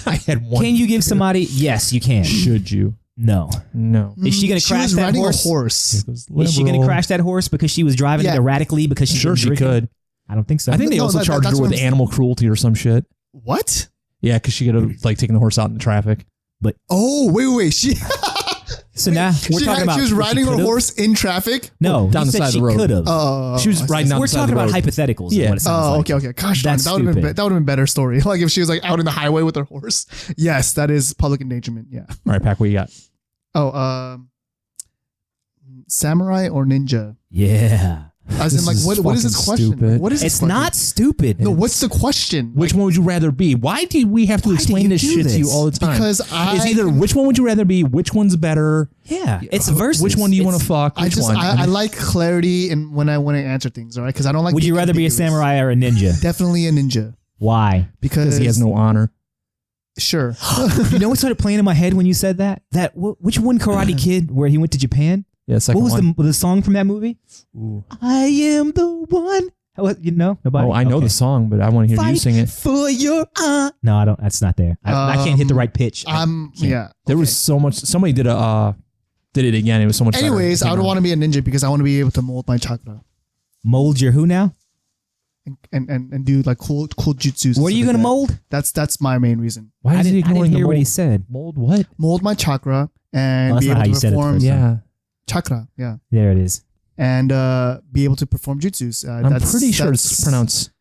A: I had one.
C: Can you give somebody? Yes, you can.
A: Should you?
C: No.
A: No.
C: Is she going to
B: she
C: crash
B: was
C: that
B: riding
C: horse?
B: a horse.
C: Is she going to crash that horse because she was driving
B: Yeah.
C: it erratically because she
A: Sure,
C: was
A: she
C: drinking?
A: could.
C: I don't think so.
A: I think they
B: No,
A: also charged
B: that's
A: her
B: what
A: with
B: I'm-
A: animal cruelty or some shit.
B: What?
A: Yeah, because she could have like taken the horse out in the traffic.
B: Oh, wait. She
C: So now we're talking about
B: she was
C: what
B: riding her
C: could've.
B: horse in traffic.
C: No,
A: down
C: he
A: the
C: said
A: side of
C: she
A: the road.
C: could have.
A: She was riding down
C: We're
A: the side of
C: talking
A: the
C: about
A: road.
C: hypotheticals. Is
A: Yeah.
C: what it sounds
B: Oh,
C: like.
B: okay. Gosh, darn,
C: That's
B: that would have been
C: stupid.
B: that would have been better story. Like if she was like out in the highway with her horse. Yes, that is public endangerment. Yeah.
A: All right, Pac, what you got?
B: Oh, samurai or ninja?
C: Yeah,
B: As
A: This
B: in, like,
A: is
B: what is this
A: fucking
B: question?
A: stupid.
B: What is this
C: it's
B: question?
C: not stupid.
B: No, what's the question?
A: Which one would you rather be? Why do we have to
C: Why do
A: explain
C: you
A: this
C: do
A: shit to you
C: this?
A: all the time?
B: Because
A: it's either which one would you rather be, which one's better,
C: Yeah, it's versus.
A: which one do you want to
C: It's-
A: fuck,
B: I
A: which
B: just
A: one?
B: I like clarity in when I want to answer things. All right, because I don't like.
C: Would you
B: being
C: rather be a
B: ambiguous.
C: samurai or a ninja?
B: Definitely a ninja
C: Why?
B: because
A: he has no honor.
B: Sure.
C: You know what started playing in my head when you said that? Which one Karate Kid where he went to Japan?
A: Yeah, second
C: What was
A: one.
C: the song from that movie?
A: Ooh.
C: I am the one. You know, nobody.
A: Oh, I know
C: Okay.
A: the song, but I want to hear you
C: Fight
A: sing it.
C: for your No, I don't. That's not there. I can't hit the right pitch.
B: Yeah.
A: There was so much. Somebody did it again. It was so much. better.
B: Anyways, I would want to be a ninja because I want to be able to mold my chakra
C: Mold your who now?
B: and do like cool jutsus.
C: What are you gonna mold?
B: That's my main reason.
A: Why
C: I
A: is he
C: didn't
A: ignoring the
C: hear what he
A: mold?
C: said.
A: Mold what?
B: Mold my chakra and
C: Well, that's
B: be
C: not
B: able
C: how
B: to
C: you said it the
B: perform
C: first time.
A: Yeah,
B: chakra. Yeah,
C: There it is.
B: and be able to perform jutsus.
A: I'm pretty sure it's pronounced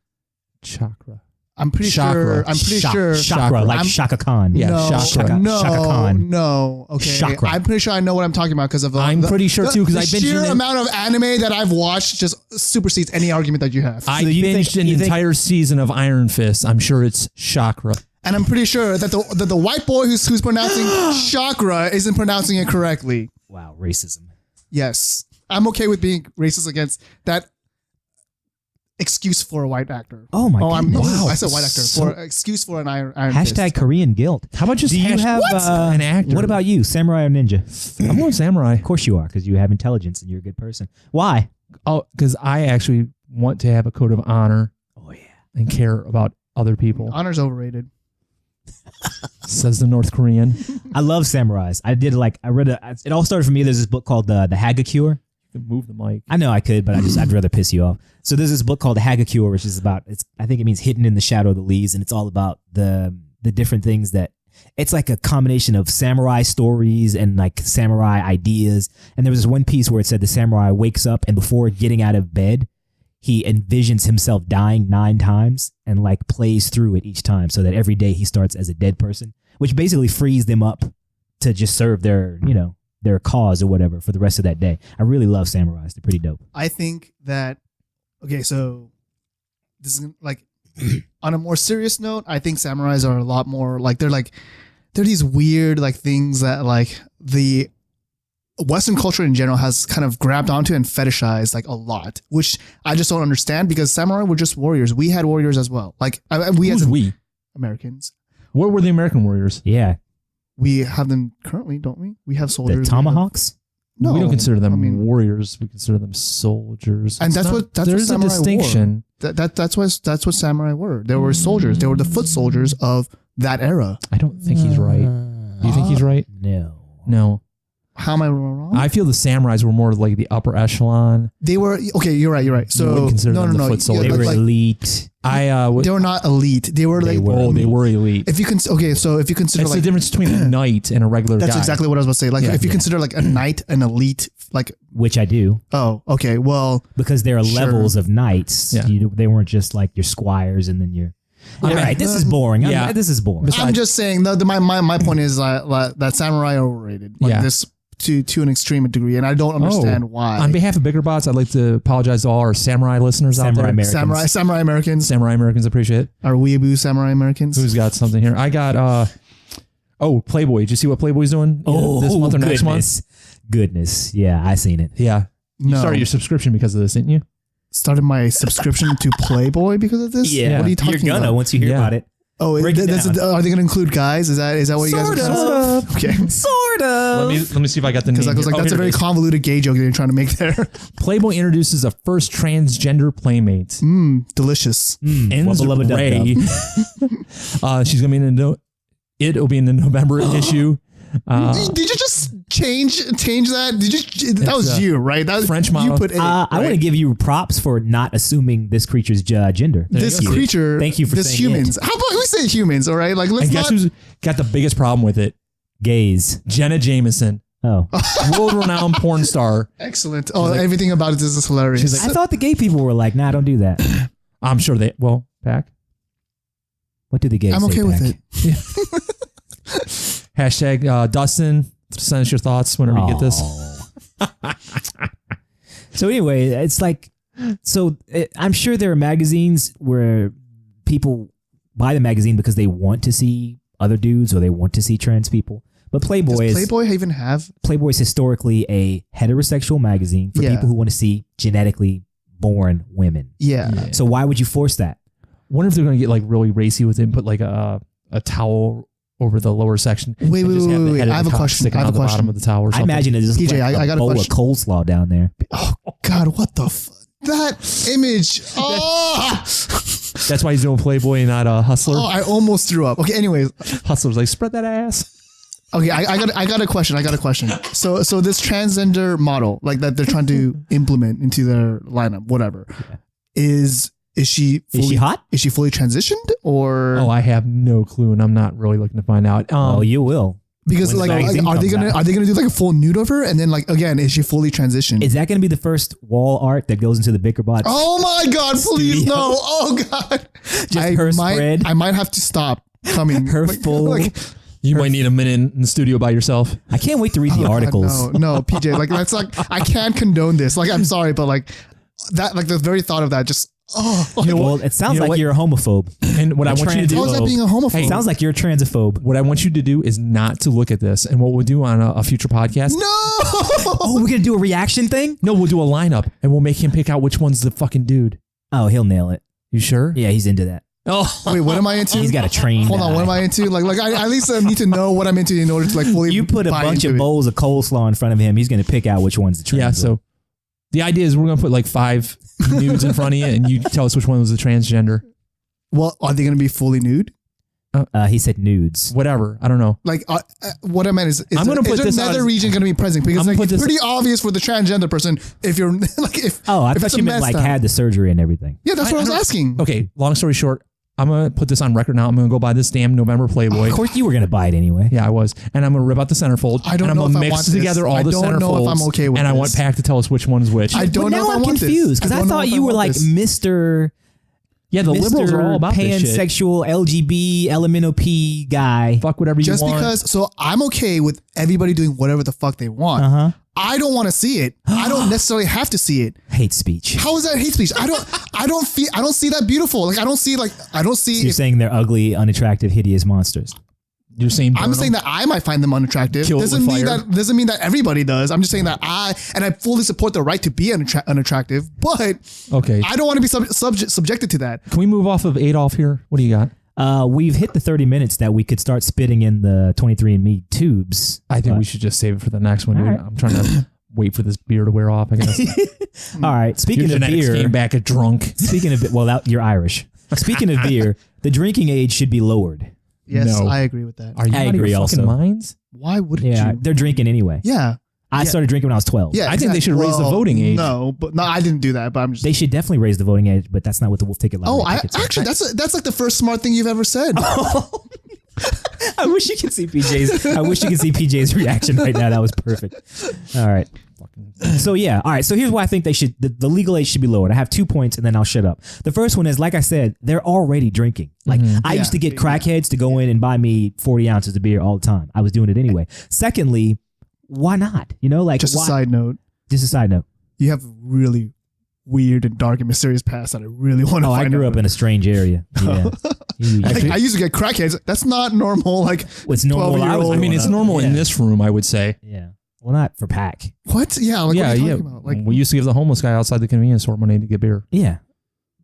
A: chakra.
B: I'm pretty
A: chakra.
B: sure. I'm pretty sure.
C: Chakra, like
B: I'm-
C: Shaka Khan.
A: Yeah,
B: no,
A: chakra.
B: no,
C: Shaka Khan.
B: no. Okay,
C: Chakra.
B: I'm pretty sure I know what I'm talking about because of the.
A: I'm pretty sure too, 'cause
B: the
A: I've been
B: sheer
A: doing it-
B: amount of anime that I've watched just supersedes any argument that you have.
A: I
C: you think-
A: binged an
C: you think-
A: entire season of Iron Fist. I'm sure it's chakra.
B: And I'm pretty sure that the white boy who's pronouncing chakra isn't pronouncing it correctly.
C: Wow, racism.
B: Yes, I'm okay with being racist against that excuse for a white actor.
C: Oh my
B: I'm
C: goodness.
B: I said white actor
A: So-
B: for excuse for an iron
C: Hashtag
B: fist.
C: Korean guilt.
A: How about just
C: Do you have
A: an actor?
C: What about you, samurai or ninja?
A: I'm going samurai.
C: Of course you are, because you have intelligence and you're a good person. Why?
A: Oh, because I actually want to have a code of honor
C: Oh yeah.
A: and care about other people.
B: Honor's overrated.
A: Says the North Korean.
C: I love samurais. I read it all started for me. There's this book called the Hagakure.
A: Move the mic.
C: I know I could, but I'd rather piss you off. So there's this book called the Hagakure, which is about I think it means hidden in the shadow of the leaves, and it's all about the different things that it's like a combination of samurai stories and like samurai ideas. And there was this one piece where it said the samurai wakes up and before getting out of bed, he envisions himself dying 9 times and like plays through it each time so that every day he starts as a dead person, which basically frees them up to just serve their, you know, their cause or whatever for the rest of that day. I really love samurais. They're pretty dope.
B: I think that, okay, so this is like, on a more serious note, I think samurais are a lot more like, they're these weird like things that like the Western culture in general has kind of grabbed onto and fetishized like a lot, which I just don't understand because samurai were just warriors. We had warriors as well. Like we Americans.
A: Where were the American warriors?
C: Yeah.
B: We have them currently, don't we? We have soldiers.
C: The tomahawks?
B: No,
A: we don't consider them warriors. We consider them soldiers.
B: And that's what samurai
A: a distinction.
B: Wore. That's what samurai were. They were soldiers. They were the foot soldiers of that era.
A: I don't think he's right. Do you think he's right? No.
B: How am I wrong?
A: I feel the samurais were more like the upper echelon.
B: They were okay. You're right. So
A: no.
C: They were elite.
B: They were not elite. They were
A: they were elite.
B: If you can, so if you consider
A: it's the difference between a knight and a regular guy.
B: That's exactly what I was about to say. Like if you consider like a knight an elite, like
C: which I do.
B: Oh, okay. Well,
C: because there are levels of knights.
A: Yeah.
C: They weren't just like your squires and then your. All right, this is boring. This is boring.
B: I'm just saying. My point is that samurai are overrated. Like this. To an extreme degree, and I don't understand why.
A: On behalf of BickerBots, I'd like to apologize to all our samurai listeners out there.
B: Samurai Americans.
A: Samurai Americans, appreciate it.
B: Our weeaboo samurai Americans.
A: Who's got something here? I got, Playboy. Did you see what Playboy's doing this month or next month?
C: Goodness. Yeah, I seen it.
A: Yeah. You started your subscription because of this, didn't you?
B: Started my subscription to Playboy because of this?
C: Yeah.
B: What are you talking about?
C: Once you hear about it.
B: Oh, are they going to include guys? Is that what you guys are saying? Okay.
C: Sort of.
A: Let me see if I got the name.
B: Because I was like, that's a very convoluted gay joke they're trying to make there.
A: Playboy introduces a first transgender playmate.
B: Delicious.
A: Ends Ray. She's going to be it'll be in the November issue.
B: Did you just change that? That was you, right? That was
A: French model.
B: You put
C: I want to give you props for not assuming this creature's gender.
B: This creature.
C: Thank you for
B: this
C: saying
B: humans.
C: It.
B: How about we say humans? All right, like let's.
A: And guess who's got the biggest problem with it?
C: Gays.
A: Jenna Jameson.
C: Oh,
A: world-renowned porn star.
B: Excellent. Everything about it is hilarious.
C: She's like, I thought the gay people were like, nah, don't do that.
A: I'm sure they. Well, Pac.
C: What do the gays?
B: I'm okay with it.
A: Hashtag Dustin. Send us your thoughts whenever you get this.
C: So anyway, it's like, I'm sure there are magazines where people buy the magazine because they want to see other dudes or they want to see trans people. But Playboy Playboy is historically a heterosexual magazine for people who want to see genetically born women.
B: Yeah.
C: So why would you force that?
A: Wonder if they're going to get like really racy with it and put like a towel over the lower section.
B: Wait. I have a question.
A: I have a question. Bottom of the towel or something.
C: I imagine it's just
B: PJ,
C: like
B: I got a
C: bowl
B: question.
C: of coleslaw down there.
B: Oh God, what the that image? Oh.
A: That's why he's doing Playboy and not a Hustler.
B: Oh, I almost threw up. Okay, anyways.
A: Hustler's like, spread that ass.
B: Okay, I got a question. So this transgender model, like that they're trying to implement into their lineup, whatever, is she
C: hot?
B: Is she fully transitioned or?
A: Oh, I have no clue, and I'm not really looking to find out.
C: You will.
B: Because like are they gonna do like a full nude of her and then like again is she fully transitioned?
C: Is that gonna be the first wall art that goes into the BickerBots?
B: Oh my God! Please no! Oh God!
C: Spread.
B: I might have to stop coming.
C: Her full.
A: You might need a minute in the studio by yourself.
C: I can't wait to read the articles.
B: No, PJ. Like that's like I can't condone this. Like I'm sorry, but like that, like the very thought of that just. Oh,
C: well, it sounds like you're a homophobe.
A: And what I want you to do,
B: how's that being a homophobe?
C: It sounds like you're a transphobe.
A: What I want you to do is not to look at this. And what we'll do on a future podcast.
B: No.
C: Oh, we're gonna do a reaction thing.
A: No, we'll do a lineup and we'll make him pick out which one's the fucking dude.
C: Oh, he'll nail it.
A: You sure?
C: Yeah, he's into that.
A: Oh,
B: wait, what am I into?
C: He's got a train.
B: Hold on, what am I into? Like I at least need to know what I'm into in order to like fully.
C: You put a bunch of bowls of coleslaw in front of him. He's gonna pick out which one's the train.
A: Yeah. So the idea is we're gonna put like 5 nudes in front of you, and you tell us which one was the transgender.
B: Well, are they gonna be fully nude?
C: He said nudes.
A: Whatever. I don't know.
B: Like what I meant is
A: I'm gonna put this
B: another region going to be present because like, it's pretty obvious for the transgender person if you're like if
C: I thought you meant like had the surgery and everything.
B: Yeah, that's what I was asking.
A: Okay, long story short, I'm gonna put this on record now. I'm gonna go buy this damn November Playboy.
C: Of course, you were gonna buy it anyway.
A: Yeah, I was, and I'm gonna rip out the centerfold.
B: I don't
A: and
B: know
A: I'm
B: if
A: gonna
B: I
A: mix
B: want this.
A: together all
B: I
A: the
B: don't
A: centerfolds.
B: know if I'm okay with
A: and I
B: this.
A: want Pac to tell us which one is which.
B: I don't know
C: now
B: if I
C: I'm
B: want this.
C: confused because I
B: don't know
C: thought
B: if
C: you were
B: want
C: like
B: this.
C: Mr.
A: Yeah, the liberals are all about this shit.
C: pansexual LGB elemental P guy.
A: Fuck whatever
B: Just
A: you want.
B: because, so I'm okay with everybody doing whatever the fuck they want.
C: Uh-huh.
B: I don't want to see it. I don't necessarily have to see it.
C: Hate speech.
B: How is that hate speech? I don't see that beautiful. Like I don't see.
C: So you're saying they're ugly, unattractive, hideous monsters.
A: You're saying
B: I'm saying that I might find them unattractive.
A: Kill it
B: Doesn't
A: with
B: mean
A: fire.
B: that everybody does. I'm just saying that I fully support the right to be unattractive, but
A: okay.
B: I don't want to be subjected to that.
A: Can we move off of Adolf here? What do you got?
C: We've hit the 30 minutes that we could start spitting in the 23andMe tubes.
A: I think we should just save it for the next one, dude.
C: All right.
A: I'm trying to wait for this beer to wear off, I guess.
C: All right. Speaking
A: Your
C: of
A: genetics
C: beer,
A: came back a drunk.
C: speaking of you're Irish. Speaking of beer, the drinking age should be lowered.
B: Yes,
A: No.
B: I agree with that.
A: Are you
C: I
A: out of
C: agree
A: your fucking
C: also.
A: minds?
B: Why wouldn't
C: Yeah,
B: you?
C: they're drinking anyway.
B: Yeah.
C: I started drinking when I was 12.
B: Yeah.
A: I think they should raise the voting age.
B: No, I didn't do that. But I'm just.
C: They should definitely raise the voting age, but that's not what the Wolf Ticket Lottery tickets are.
B: Actually, that's like the first smart thing you've ever said.
C: I wish you could see PJ's reaction right now. That was perfect. All right. So yeah, all right. So here's why I think they should the legal age should be lowered. I have 2 points and then I'll shut up. The first one is, like I said, they're already drinking. Like I used to get crackheads to go in and buy me 40 ounces of beer all the time. I was doing it anyway. Secondly, why not? You know, like
B: Just a side note.
C: Just a side note.
B: You have a really weird and dark and mysterious past that I really want to
C: Oh,
B: find
C: I grew
B: out.
C: up in a strange area. Yeah.
B: Like, I used to get crackheads. That's not normal. Like
C: What's normal? When I was
B: 12-year-old.
A: I mean, it's normal in this room, I would say.
C: Yeah. Well, not for Pac.
B: What? Yeah. Like,
A: Yeah,
B: what are you
A: yeah.
B: talking about? Like,
A: We used to give the homeless guy outside the convenience store money to get beer.
C: Yeah.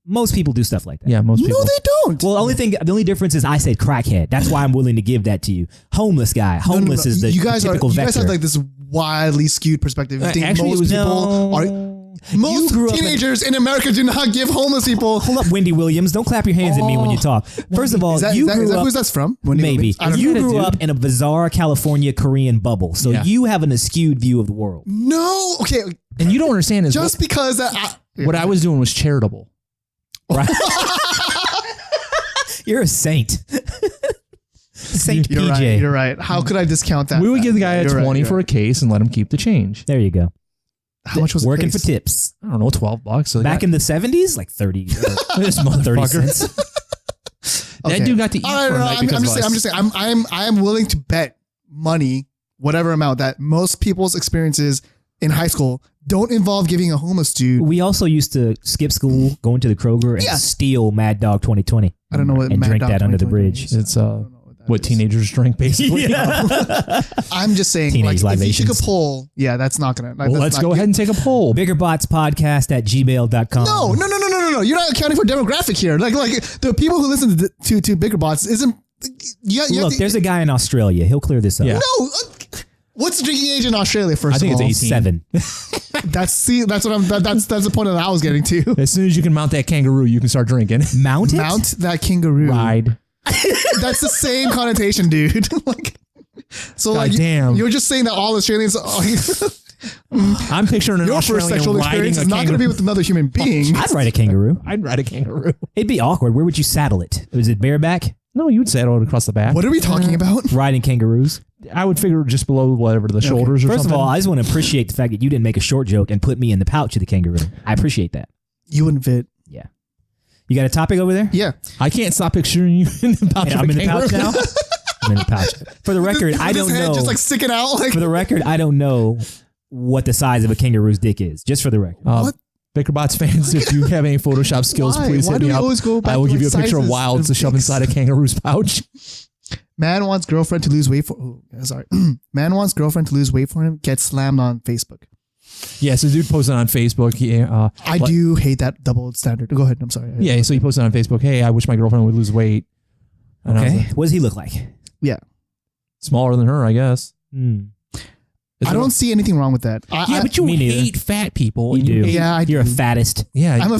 C: Most people do stuff like that.
A: Yeah, most
B: no,
A: people.
B: they don't.
C: Well, the only difference is I said crackhead. That's why I'm willing to give that to you. Homeless guy.
B: No,
C: Homeless is the
B: you guys
C: typical
B: You
C: vector.
B: guys have like this wildly skewed perspective. You think
A: Actually, it
B: most
A: was-
B: people are.
C: You
B: Most
C: grew up in-
B: teenagers in America do not give homeless people.
C: Hold up, Wendy Williams. Don't clap your hands at me when you talk. First of all,
B: Is that
C: you
B: is
C: grew
B: that
C: up.
B: who's that's from? Wendy
C: Maybe.
B: Williams? I don't
C: You
B: know.
C: grew up in a bizarre California Korean bubble. So
A: Yeah.
C: you have an skewed view of the world.
B: No. Okay.
A: And you don't understand is
B: Just because that.
A: what I was doing was charitable.
C: Right? You're a saint. Saint
B: You're
C: PJ.
B: right. You're right. How could I discount that?
A: We would give the guy a
B: You're right,
A: 20
B: you're
A: for a
B: right.
A: case and let him keep the change.
C: There you go.
B: How much was
C: Working
B: it?
C: for tips.
A: I don't know, $12. So
C: Back in the 70s, like 30.
A: this
C: 30
A: motherfucker.
C: cents.
A: That dude got to eat
B: All right,
A: for a
B: no,
A: night
B: I'm
A: because
B: just
A: of
B: saying.
A: us.
B: I'm just saying. I am willing to bet money, whatever amount, that most people's experiences in high school don't involve giving a homeless dude.
C: We also used to skip school, go into the Kroger, and
B: Yeah.
C: steal Mad Dog 2020.
B: I don't know what
C: And
B: Mad
C: drink
B: Dog
C: that under the
B: 2020
C: bridge.
B: is.
A: It's
B: I don't know that
A: what
B: is.
A: teenagers drink, basically.
B: I'm just saying,
C: Teenage
B: like, if you took
C: libations.
B: a poll, yeah, that's not gonna. Like,
A: Well, let's go ahead and take a poll.
C: BiggerBotsPodcast@gmail.com.
B: No. You're not accounting for demographic here. Like the people who listen to Bicker Bots isn't. You
C: Look,
B: have to,
C: there's a guy in Australia. He'll clear this up.
A: Yeah.
B: no. What's the drinking age in Australia? First
A: I think
B: of all,
A: it's 18.
C: 7.
B: That's what I'm. That's the point that I was getting to.
A: As soon as you can mount that kangaroo, you can start drinking.
C: Mount it?
B: Mount that kangaroo.
A: Ride.
B: That's the same connotation, dude. Like, so like,
A: damn.
B: you're just saying that all Australians.
A: I'm picturing an
B: Your first
A: Australian
B: sexual
A: riding
B: experience
A: a
B: is not going to be
A: kangaroo.
B: with another human being.
C: I'd ride a kangaroo.
A: I'd ride a kangaroo.
C: It'd be awkward. Where would you saddle it? Was it bareback?
A: No, you would saddle it across the back.
B: What are we talking about?
C: Riding kangaroos?
A: I would figure just below whatever the shoulders or
C: First
A: something.
C: of all, I just want to appreciate the fact that you didn't make a short joke and put me in the pouch of the kangaroo. I appreciate that.
B: You wouldn't fit.
C: Yeah. You got a topic over there?
B: Yeah.
A: I can't stop picturing you in the pouch
C: And
A: of
C: I'm
A: a
C: in the pouch
A: kangaroo.
C: now? I'm in the pouch. For the record, I
B: With
C: don't
B: his head
C: know.
B: just like sticking out. Like,
C: For the record, I don't know what the size of a kangaroo's dick is. Just for the record.
B: What?
A: BickerBots fans, if you have any Photoshop skills,
B: Why?
A: please
B: Why
A: hit
B: do
A: me
B: we
A: up.
B: always go back
A: I will
B: to,
A: give you a
B: like,
A: picture of
B: sizes
A: wilds to
B: of
A: shove
B: dicks?
A: inside a kangaroo's pouch.
B: Man wants girlfriend to lose weight for. Oh, sorry. Man wants girlfriend to lose weight for him. Gets slammed on Facebook.
A: Yeah, so dude posted on Facebook.
B: I do hate that double standard. Go ahead. I'm sorry.
A: Yeah, so he posted on Facebook, hey, I wish my girlfriend would lose weight. And I was
C: Okay.
A: like,
C: What does he look like?
B: Yeah.
A: smaller than her, I guess.
B: I don't see anything wrong with that.
A: Yeah, but you
C: me neither.
A: hate fat people.
C: You
A: and
C: do.
A: hate-
B: Yeah, I
C: You're a
B: do.
C: fattest.
A: Yeah.
B: I'm a.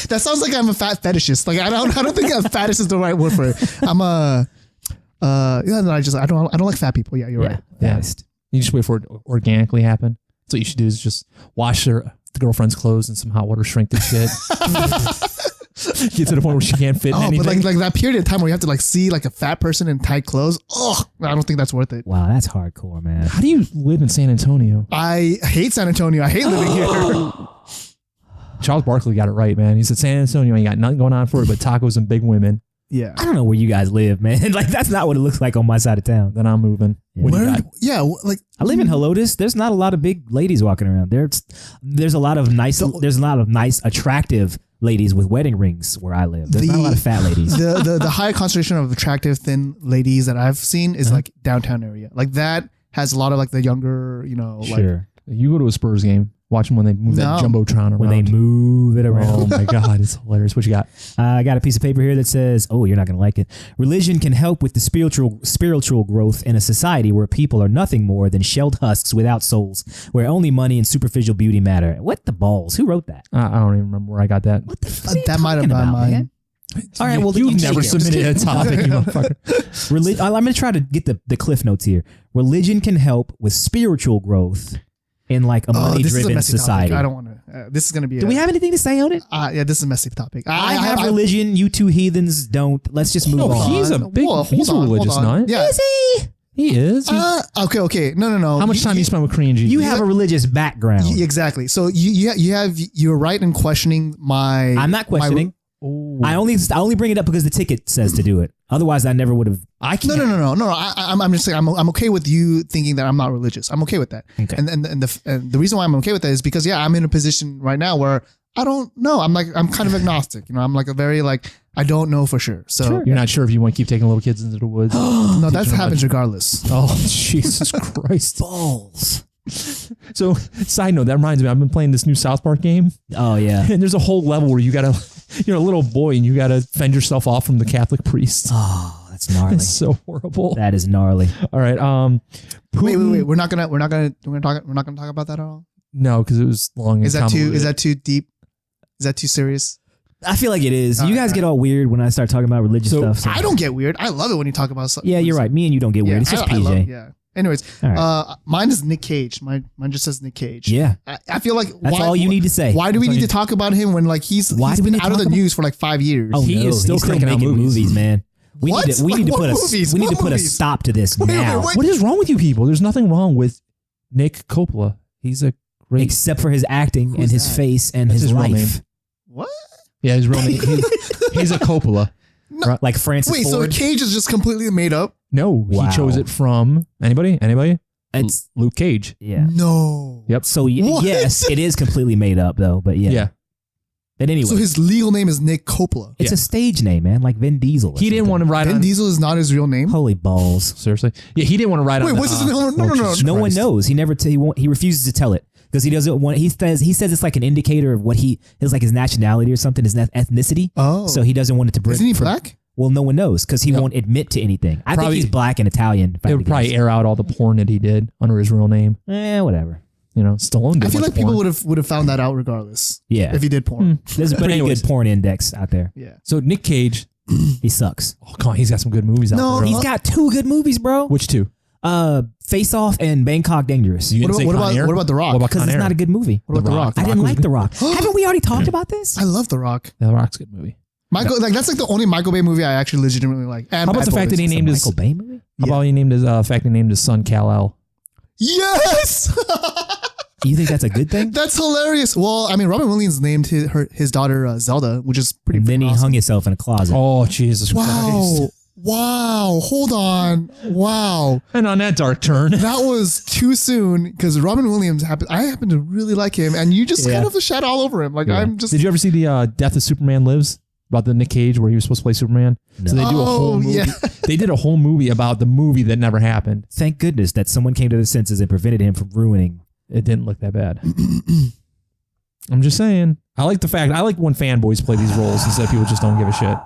B: That sounds like I'm a fat fetishist. Like I don't think a fetishist is the right word for it. I'm a. Yeah, no, I don't like fat people. Yeah, you're right.
A: Yeah.
C: Fattest.
A: You just wait for it to organically happen. So what you should do is just wash the girlfriend's clothes in some hot water, shrink the shit. Get to the point where she can't fit in
B: Oh,
A: anything.
B: but like that period of time where you have to like see like a fat person in tight clothes. Oh, I don't think that's worth it.
C: Wow, that's hardcore, man.
A: How do you live in San Antonio?
B: I hate San Antonio. I hate living here.
A: Charles Barkley got it right, man. He said San Antonio ain't got nothing going on for it but tacos and big women.
B: Yeah.
C: I don't know where you guys live, man. Like that's not what it looks like on my side of town.
A: Then I'm moving.
C: Yeah.
A: What do you
B: Where?
A: got?
B: Yeah. Like
C: I live in Helotes. There's not a lot of big ladies walking around. There's a lot of nice. There's a lot of nice, attractive ladies with wedding rings where I live. There's not a lot of fat ladies.
B: the high concentration of attractive thin ladies that I've seen is like downtown area. Like that has a lot of like the younger, like
C: Sure.
A: You go to a Spurs game. Watch them when they move that Jumbotron around.
C: When they move it around.
A: Oh my God, it's hilarious. What you got?
C: I got a piece of paper here that says, "Oh, you're not going to like it. Religion can help with the spiritual growth in a society where people are nothing more than shelled husks without souls, where only money and superficial beauty matter." What the balls? Who wrote that?
A: I don't even remember where I got that.
C: What the fuck? are you
B: that might have
C: talking
B: been
C: about,
B: mine.
C: man? All right, well, then
A: You've
C: you
A: never
C: take it.
A: submitted a topic, you motherfucker.
C: I'm going to try to get the cliff notes here. Religion can help with spiritual growth in like a
B: this is a
C: money-driven
B: messy
C: society.
B: topic. I don't want to. This is going to be.
C: Do we have anything to say on it?
B: Yeah, this is a messy topic.
C: I have religion. You two heathens don't. Let's just move
A: No,
C: on.
A: he's a big. He's a religious nut.
B: Yeah.
C: Is he?
A: He is.
B: Okay. No.
A: How much time you spend with Korean Jesus?
C: You have a religious background.
B: Exactly. So you're right in questioning my.
C: I'm not questioning.
A: Oh.
C: I only bring it up because the ticket says to do it. Otherwise, I never would have.
A: I can't.
B: No. I'm just saying I'm okay with you thinking that I'm not religious. I'm okay with that.
C: Okay.
B: And the reason why I'm okay with that is because I'm in a position right now where I don't know. I'm kind of agnostic. I'm like a very like I don't know for sure. So
A: You're not sure if you want to keep taking little kids into the woods.
B: no, that happens regardless.
A: Oh, Jesus Christ.
C: balls.
A: So, side note, that reminds me, I've been playing this new South Park game,
C: Oh yeah.
A: and there's a whole level where you're a little boy and you gotta fend yourself off from the Catholic priest.
C: Oh, that's gnarly.
A: It's so horrible.
C: That is gnarly.
A: All right. Putin,
B: Wait. We're not gonna talk about that at all.
A: No, because it was long.
B: Is
A: and
B: that
A: convoluted.
B: too deep? Is that too serious?
C: I feel like it is. You guys
B: right.
C: get all weird when I start talking about religious
A: So,
C: stuff. So.
B: I don't get weird. I love it when you talk about stuff.
C: Yeah, you're right. Me and you don't get weird. It's just PJ.
B: Yeah. Anyways,
C: All right.
B: mine is Nick Cage. Mine just says Nick Cage.
C: Yeah.
B: I feel like
C: That's all you need to say.
B: Why do we
A: That's all
B: need
A: you-
B: to talk about him when like he's
C: Why do we
B: been
C: need to
B: out of
C: talk
B: the
C: about-
B: news for like 5 years?
C: Oh,
A: He
C: no,
A: is still
C: he's
A: cranking out
C: making
A: movies.
C: man. We
B: What?
C: need to
B: Like,
C: put
B: what
C: a
B: movies?
C: we need to
B: What
C: put a
B: movies?
C: stop to this
B: Wait,
C: now.
B: wait.
A: What is wrong with you people? There's nothing wrong with Nick Coppola. He's a great.
C: Except for his acting and
B: Who's
C: his
B: that?
C: face and
A: That's
C: his
A: his real name.
C: life.
B: What?
A: Yeah, his real name. He's a Coppola.
C: Like Francis
B: Wait,
C: Ford.
B: so Cage is just completely made up?
A: No,
C: Wow.
A: he chose it from anybody?
C: It's
A: Luke Cage.
C: yeah.
B: No.
A: Yep.
C: So
B: What?
C: yes, it is completely made up though. But yeah.
A: Yeah.
C: But anyway,
B: So his legal name is Nick Coppola.
C: it's
A: Yeah.
C: a stage name, man. Like Vin Diesel. or
A: He didn't
C: something.
A: want to ride
B: Vin
A: on.
B: Diesel is not his real name?
C: Holy balls!
A: Seriously? Yeah, he didn't want to ride on.
B: Wait, what's his name? No.
A: Jesus
C: No one
A: Christ.
C: knows. He never. He refuses to tell it because he doesn't want. He says it's like an indicator of what his nationality or something, his ethnicity.
B: Oh.
C: So he doesn't want it to bring.
B: Isn't he black?
C: Well, no one knows because he won't admit to anything. I think
A: Probably-
C: he's black and Italian. if I
A: They
C: had
A: would
C: to
A: probably
C: guess.
A: air out all the porn that he did under his real name.
C: Whatever.
A: Stallone did
B: I feel
A: much
B: like people
A: porn.
B: would have found that out regardless.
C: Yeah.
B: If he did porn.
C: There's a
A: But
C: pretty
A: anyways.
C: good porn index out there.
B: Yeah.
A: So Nick Cage,
C: He sucks.
A: oh come on, he's got some good movies out
B: No,
A: there.
C: He's got 2 good movies, bro.
A: Which two?
C: Face Off and Bangkok Dangerous.
A: You
B: What
A: didn't say
B: about,
A: Con Air?
B: what about The Rock?
A: What about
C: Because
A: Con
C: it's
A: Air?
C: not a good movie.
B: What about The Rock?
C: I didn't
A: was
C: like
A: good.
C: The Rock. Haven't we already talked about this?
B: I love The Rock.
A: The Rock's a good movie.
B: That's like the only Michael Bay movie I actually legitimately like. And
A: How about
B: Bad
A: the fact
B: Boys.
A: that he named his?
C: Michael Bay movie?
A: How about he named his fact he named his son Kal-El?
B: Yes!
C: You think that's a good thing?
B: That's hilarious. Well, I mean, Robin Williams named his daughter Zelda, which is pretty
C: Then he
B: awesome.
C: hung himself in a closet.
A: Oh Jesus
B: Wow.
A: Christ!
B: Wow. Hold on. Wow.
A: And on that dark turn,
B: That was too soon because Robin Williams I happen to really like him, and you just kind of shat all over him. Like I'm just.
A: did you ever see the Death of Superman Lives? About the Nick Cage where he was supposed to play Superman.
C: No.
A: So they do a whole movie.
B: yeah.
A: They did a whole movie about the movie that never happened.
C: Thank goodness that someone came to their senses and prevented him from ruining.
A: It didn't look that bad. I'm just saying. I like when fanboys play these roles instead of people just don't give a shit.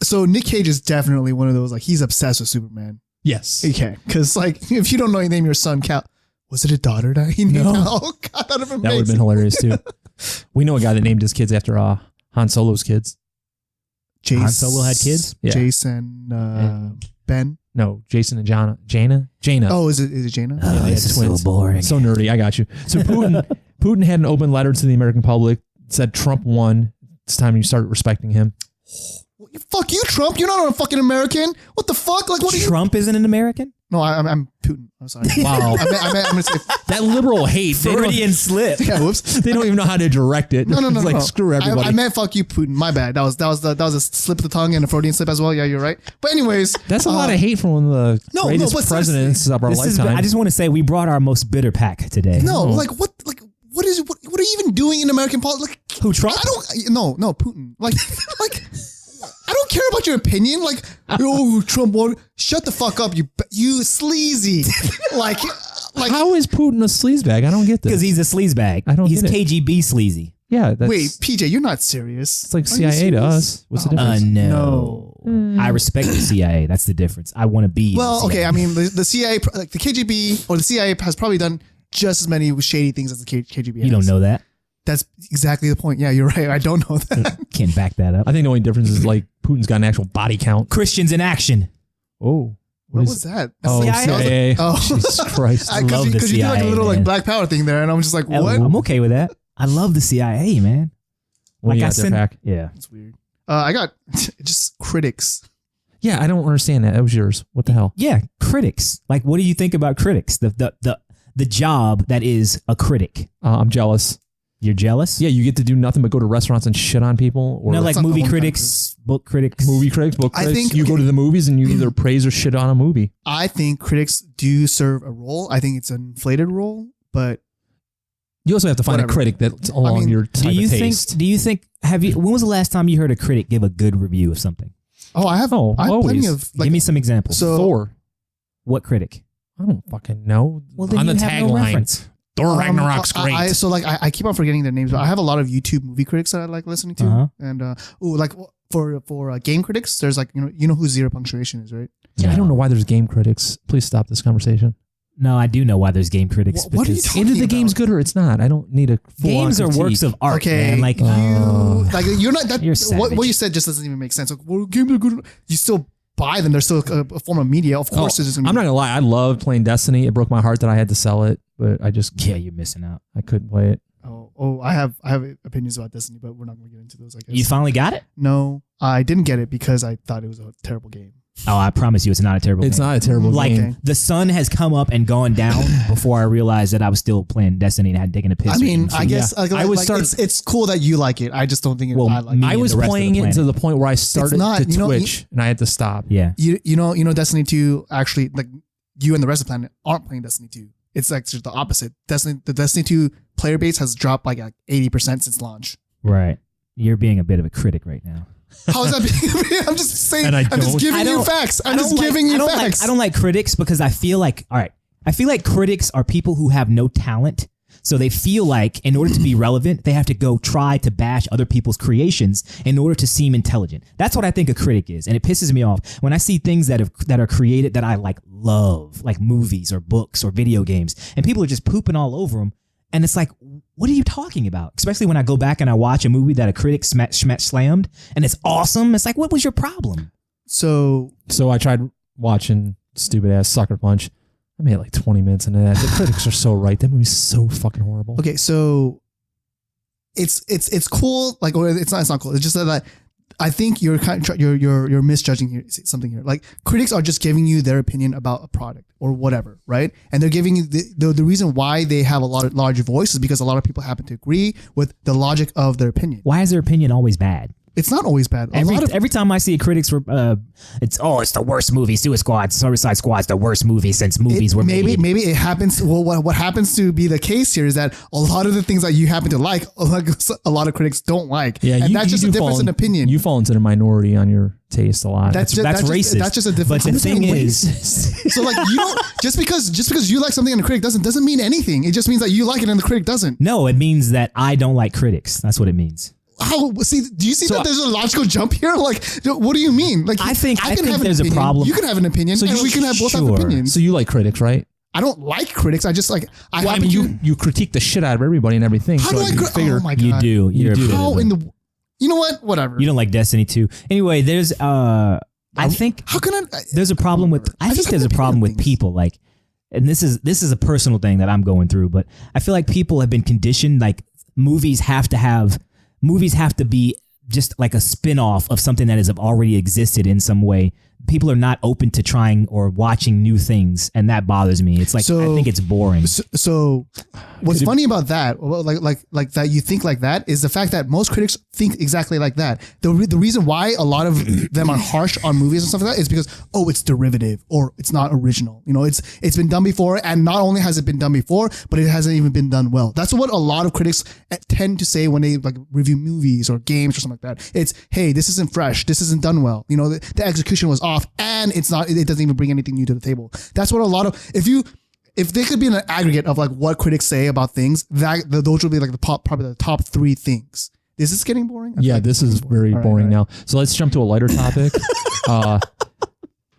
B: So Nick Cage is definitely one of those, like, he's obsessed with Superman.
A: Yes.
B: Okay. Because, like, if you don't know, you name your son Cal. Was it a daughter that he named?
A: No.
B: Oh, God, that would have been
A: That would have
B: amazing.
A: been hilarious too. We know a guy that named his kids after Han Solo's kids.
C: Han Solo had kids?
A: Yeah.
B: Jason, Ben.
A: No, Jason and Jaina.
B: Oh, is it Jaina?
C: Oh,
A: they
C: this
A: had
C: is so
A: twins.
C: boring.
A: So nerdy. I got you. So Putin had an open letter to the American public, said Trump won. it's time you start respecting him.
B: Fuck you, Trump. You're not a fucking American. What the fuck? Like, what are you?
C: Trump isn't an American?
B: No, I'm Putin. I'm sorry.
A: Wow.
B: I'm gonna say
A: That liberal hate.
C: Freudian slip.
B: yeah. Whoops.
A: They don't even know how to direct it.
B: No.
A: It's like, screw everybody.
B: I meant fuck you, Putin. My bad. That was a slip of the tongue and a Freudian slip as well. Yeah, you're right. But anyways,
A: That's a lot of hate from one of the
B: No,
A: greatest
B: but
A: presidents of our lifetime.
C: I just want to say we brought our most bitter pack today.
B: No, like what are you even doing in American politics? Like,
C: Who, Trump?
B: I don't. No, Putin. Like, I don't care about your opinion. Like, oh, Trump. Shut the fuck up, you sleazy. like,
A: How is Putin a sleazebag? I don't get this.
C: Because he's a sleazebag.
A: I don't
C: He's
A: get it.
C: KGB sleazy.
A: Yeah. That's,
B: wait, PJ, you're not serious.
A: It's like
B: Are you
A: CIA to
B: serious?
A: us. What's the difference?
C: No. I respect the CIA. That's the difference. I want to be. in
B: Well,
C: the CIA.
B: okay. I mean, the CIA, like the KGB or the CIA, has probably done just as many shady things as the KGB.
C: You don't know that.
B: That's exactly the point. Yeah, you're right. I don't know that.
C: Can't back that up.
A: I think the only difference is like Putin's got an actual body count.
C: Christians in action.
A: Oh.
B: What was that?
A: Oh,
C: CIA?
A: CIA.
B: Oh.
A: Jesus Christ.
C: I love the
B: Because you did like a
C: CIA,
B: little like
C: man.
B: Black Power thing there, and I'm just like, what?
C: I'm okay with that. I love the CIA, man.
A: What do you got there, Pac?
C: Yeah.
B: That's weird. I got just critics.
A: Yeah, I don't understand that. That was yours. What the hell?
C: Yeah, critics. Like, what do you think about critics? The job that is a critic.
A: I'm jealous.
C: You're jealous?
A: Yeah, you get to do nothing but go to restaurants and shit on people. Or
C: No, like
B: not the
C: movie
B: one
C: critics, book critics.
A: movie critics, book
B: I
A: critics.
B: think-
A: You go
B: okay.
A: to the movies and you either praise or shit on a movie.
B: I think critics do serve a role. I think it's an inflated role, but
A: You also have to find
B: Whatever.
A: a critic that's along
B: mean,
A: your type
C: Do you
A: of
C: think?
A: taste.
C: Do you think? When was the last time you heard a critic give a good review of something?
B: I have
A: Oh,
B: plenty
A: always.
B: of like
C: Give me some examples.
B: so
A: Thor.
C: What critic?
A: I don't fucking know.
C: Well, then
A: on the
C: you have no
A: tagline,
C: reference.
A: Thor Ragnarok's great.
B: I keep on forgetting their names, but I have a lot of YouTube movie critics that I like listening to,
C: Uh-huh.
B: and like for game critics, there's like you know who Zero Punctuation is, right?
A: yeah, I don't know why there's game critics. Please stop this conversation.
C: No, I do know why there's game critics.
B: What are you
C: because
B: talking
A: Either the game's
B: about?
A: good or it's not. I don't need a full-on
C: Games are
A: critique.
C: works of art,
B: Okay,
C: man. Like,
B: you're not that.
C: You're
B: What
C: savage.
B: you said just doesn't even make sense. Like, well, games are good. You still buy them. They're still a form of media. Of course, it's just gonna
A: I'm
B: be
A: not gonna lie. I loved playing Destiny. It broke my heart that I had to sell it, but I just
C: yeah, you're missing out.
A: I couldn't play it.
B: I have opinions about Destiny, but we're not going to get into those. I guess.
C: You finally got it?
B: No, I didn't get it because I thought it was a terrible game.
C: Oh, I promise you, it's not a terrible.
A: It's
C: game.
A: not a terrible
C: Like
A: game.
B: Okay.
C: the sun has come up and gone down before I realized that I was still playing Destiny and I had taken a piss.
B: I
C: or
B: mean,
C: eating
B: I
C: food.
B: guess
A: I would start-
B: It's cool that you like it. I just don't think
C: Well,
B: I like
C: me-
B: it.
A: I was
C: the rest of
A: playing
C: the
A: it to
C: planet.
A: the point where I started
B: not,
A: to
B: you know,
A: twitch and I had to stop.
C: Yeah.
B: You know, Destiny 2 actually like you and the rest of the planet aren't playing Destiny 2. It's actually the opposite. The Destiny 2 player base has dropped like 80% since launch.
C: Right. You're being a bit of a critic right now.
B: How is that being? I'm just saying.
A: And
B: I'm just giving
C: I
B: you
C: don't-
B: facts. I'm
C: I
B: just
C: don't like-
B: giving you
C: I don't
B: facts.
C: I don't like critics because I feel like, all right, I feel like critics are people who have no talent. So they feel like in order to be relevant, they have to go try to bash other people's creations in order to seem intelligent. That's what I think a critic is. And it pisses me off when I see things that are created that I like love, like movies or books or video games, and people are just pooping all over them. And it's like, what are you talking about? Especially when I go back and I watch a movie that a critic slammed and it's awesome. It's like, what was your problem?
B: So
A: I tried watching stupid ass Sucker Punch. I made like 20 minutes into that. The critics are so right. That movie's so fucking horrible.
B: okay, so it's cool. Like, or it's not cool. It's just that I think you're you're misjudging here something here. Like critics are just giving you their opinion about a product or whatever, right? And they're giving you the reason why they have a lot of larger voice is because a lot of people happen to agree with the logic of their opinion.
C: Why is their opinion always bad?
B: It's not always bad.
C: Every time I see a critic's, it's the worst movie. Suicide Squad's the worst movie since movies were made.
B: Maybe it happens. Well, what happens to be the case here is that a lot of the things that you happen to like a lot of critics don't like.
A: Yeah,
B: and that's just a difference in opinion.
A: You fall into the minority on your taste a lot.
C: That's racist.
B: That's just a difference.
C: But the thing is,
B: so like you don't just because you like something and the critic doesn't mean anything. It just means that you like it and the critic doesn't.
C: no, it means that I don't like critics. That's what it means.
B: How? See, do you see that there's a logical jump here? Like, what do you mean? Like,
C: I think
B: can have an
C: there's a
B: opinion,
C: problem.
B: You can have an opinion, and we can have both have
C: Sure.
B: opinions.
A: So you like critics, right?
B: I don't like critics. I just like.
A: Well, I mean, you critique the shit out of everybody and everything.
B: How
A: so
B: do I?
A: you figure
B: Oh my
C: You
B: god!
C: do. You're a
A: do.
C: bit of
B: How
C: a-
B: in the? You know what? Whatever.
C: You don't like Destiny 2. Anyway, there's I think
B: How can I?
C: there's a problem with I
B: just
C: think
B: have
C: there's
B: an
C: a problem
B: opinion
C: with
B: on things.
C: people like, and this is a personal thing that I'm going through, but I feel like people have been conditioned like movies have to be just like a spin-off of something that has already existed in some way. People are not open to trying or watching new things, and that bothers me. It's like I think it's boring.
B: So what's funny about that, like that you think like that, is the fact that most critics think exactly like that. The reason why a lot of them are harsh on movies and stuff like that is because it's derivative or it's not original. You know, it's been done before, and not only has it been done before, but it hasn't even been done well. That's what a lot of critics tend to say when they like review movies or games or something like that. It's, hey, this isn't fresh, this isn't done well. You know, the execution was off, and it doesn't even bring anything new to the table. That's what a lot of, if they could be an aggregate of like what critics say about things, those would be like probably the top 3 things. Is this getting boring?
A: Yeah, this is very boring now. So let's jump to a lighter topic.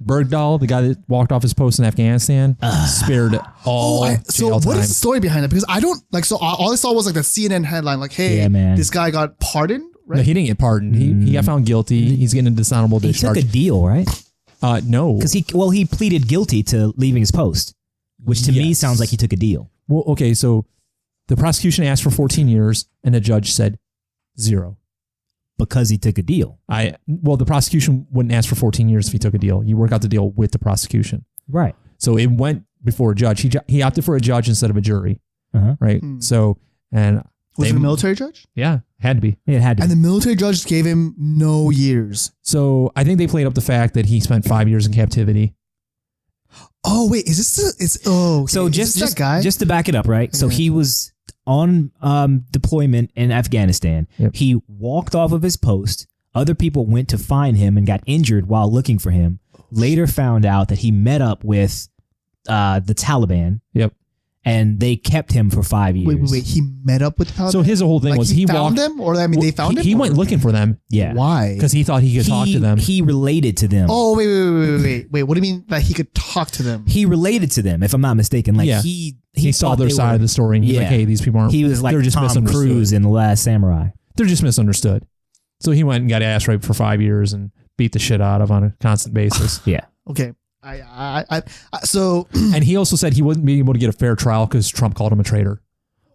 A: Bergdahl, the guy that walked off his post in Afghanistan, spared all jail
B: So
A: time.
B: what is the story behind that? Because I don't like. So all I saw was like the CNN headline, like, "Hey,
C: Yeah, man.
B: this guy got pardoned." Right?
A: No, he didn't get pardoned. He got found guilty. He's getting a dishonorable
C: He
A: discharge.
C: took a deal, right?
A: No.
C: Because he pleaded guilty to leaving his post, which to me
A: Yes.
C: sounds like he took a deal.
A: Well, okay, so the prosecution asked for 14 years, and the judge said 0.
C: Because he took a deal.
A: The prosecution wouldn't ask for 14 years if he took a deal. You work out the deal with the prosecution.
C: Right.
A: So it went before a judge. He opted for a judge instead of a jury.
C: Uh-huh.
A: Right. So, and
B: Was it a military judge?
A: Yeah, had to be.
C: It had to.
B: And the military judge gave him no years.
A: So I think they played up the fact that he spent 5 years in captivity.
B: Oh wait, is this okay.
C: So
B: is this that guy?
C: just to back it up, right? So he was on deployment in Afghanistan.
A: Yep.
C: He walked off of his post. Other people went to find him and got injured while looking for him. Later found out that he met up with the Taliban.
A: Yep.
C: And they kept him for 5 years.
B: Wait. He met up with the Taliban?
A: So his whole thing
B: Like
A: was
B: he
A: he
B: found
A: walked
B: them, or I mean, they found him.
A: He went looking for them.
C: Yeah.
B: Why?
A: Because he thought he could talk to them.
C: He related to them.
B: Oh wait. What do you mean that he could talk to them?
C: He related to them, if I'm not mistaken. Like
A: Yeah.
C: he
A: saw
C: thought
A: their
C: they
A: side
C: were-
A: of the story, and he's like,
C: Yeah.
A: "Hey, these people aren't."
C: He was like
A: they're just
C: Tom
A: misunderstood.
C: Cruise in The Last Samurai.
A: They're just misunderstood. So he went and got ass raped for 5 years and beat the shit out of on a constant basis.
C: Yeah.
B: Okay. So
A: And he also said he wouldn't be able to get a fair trial because Trump called him a traitor.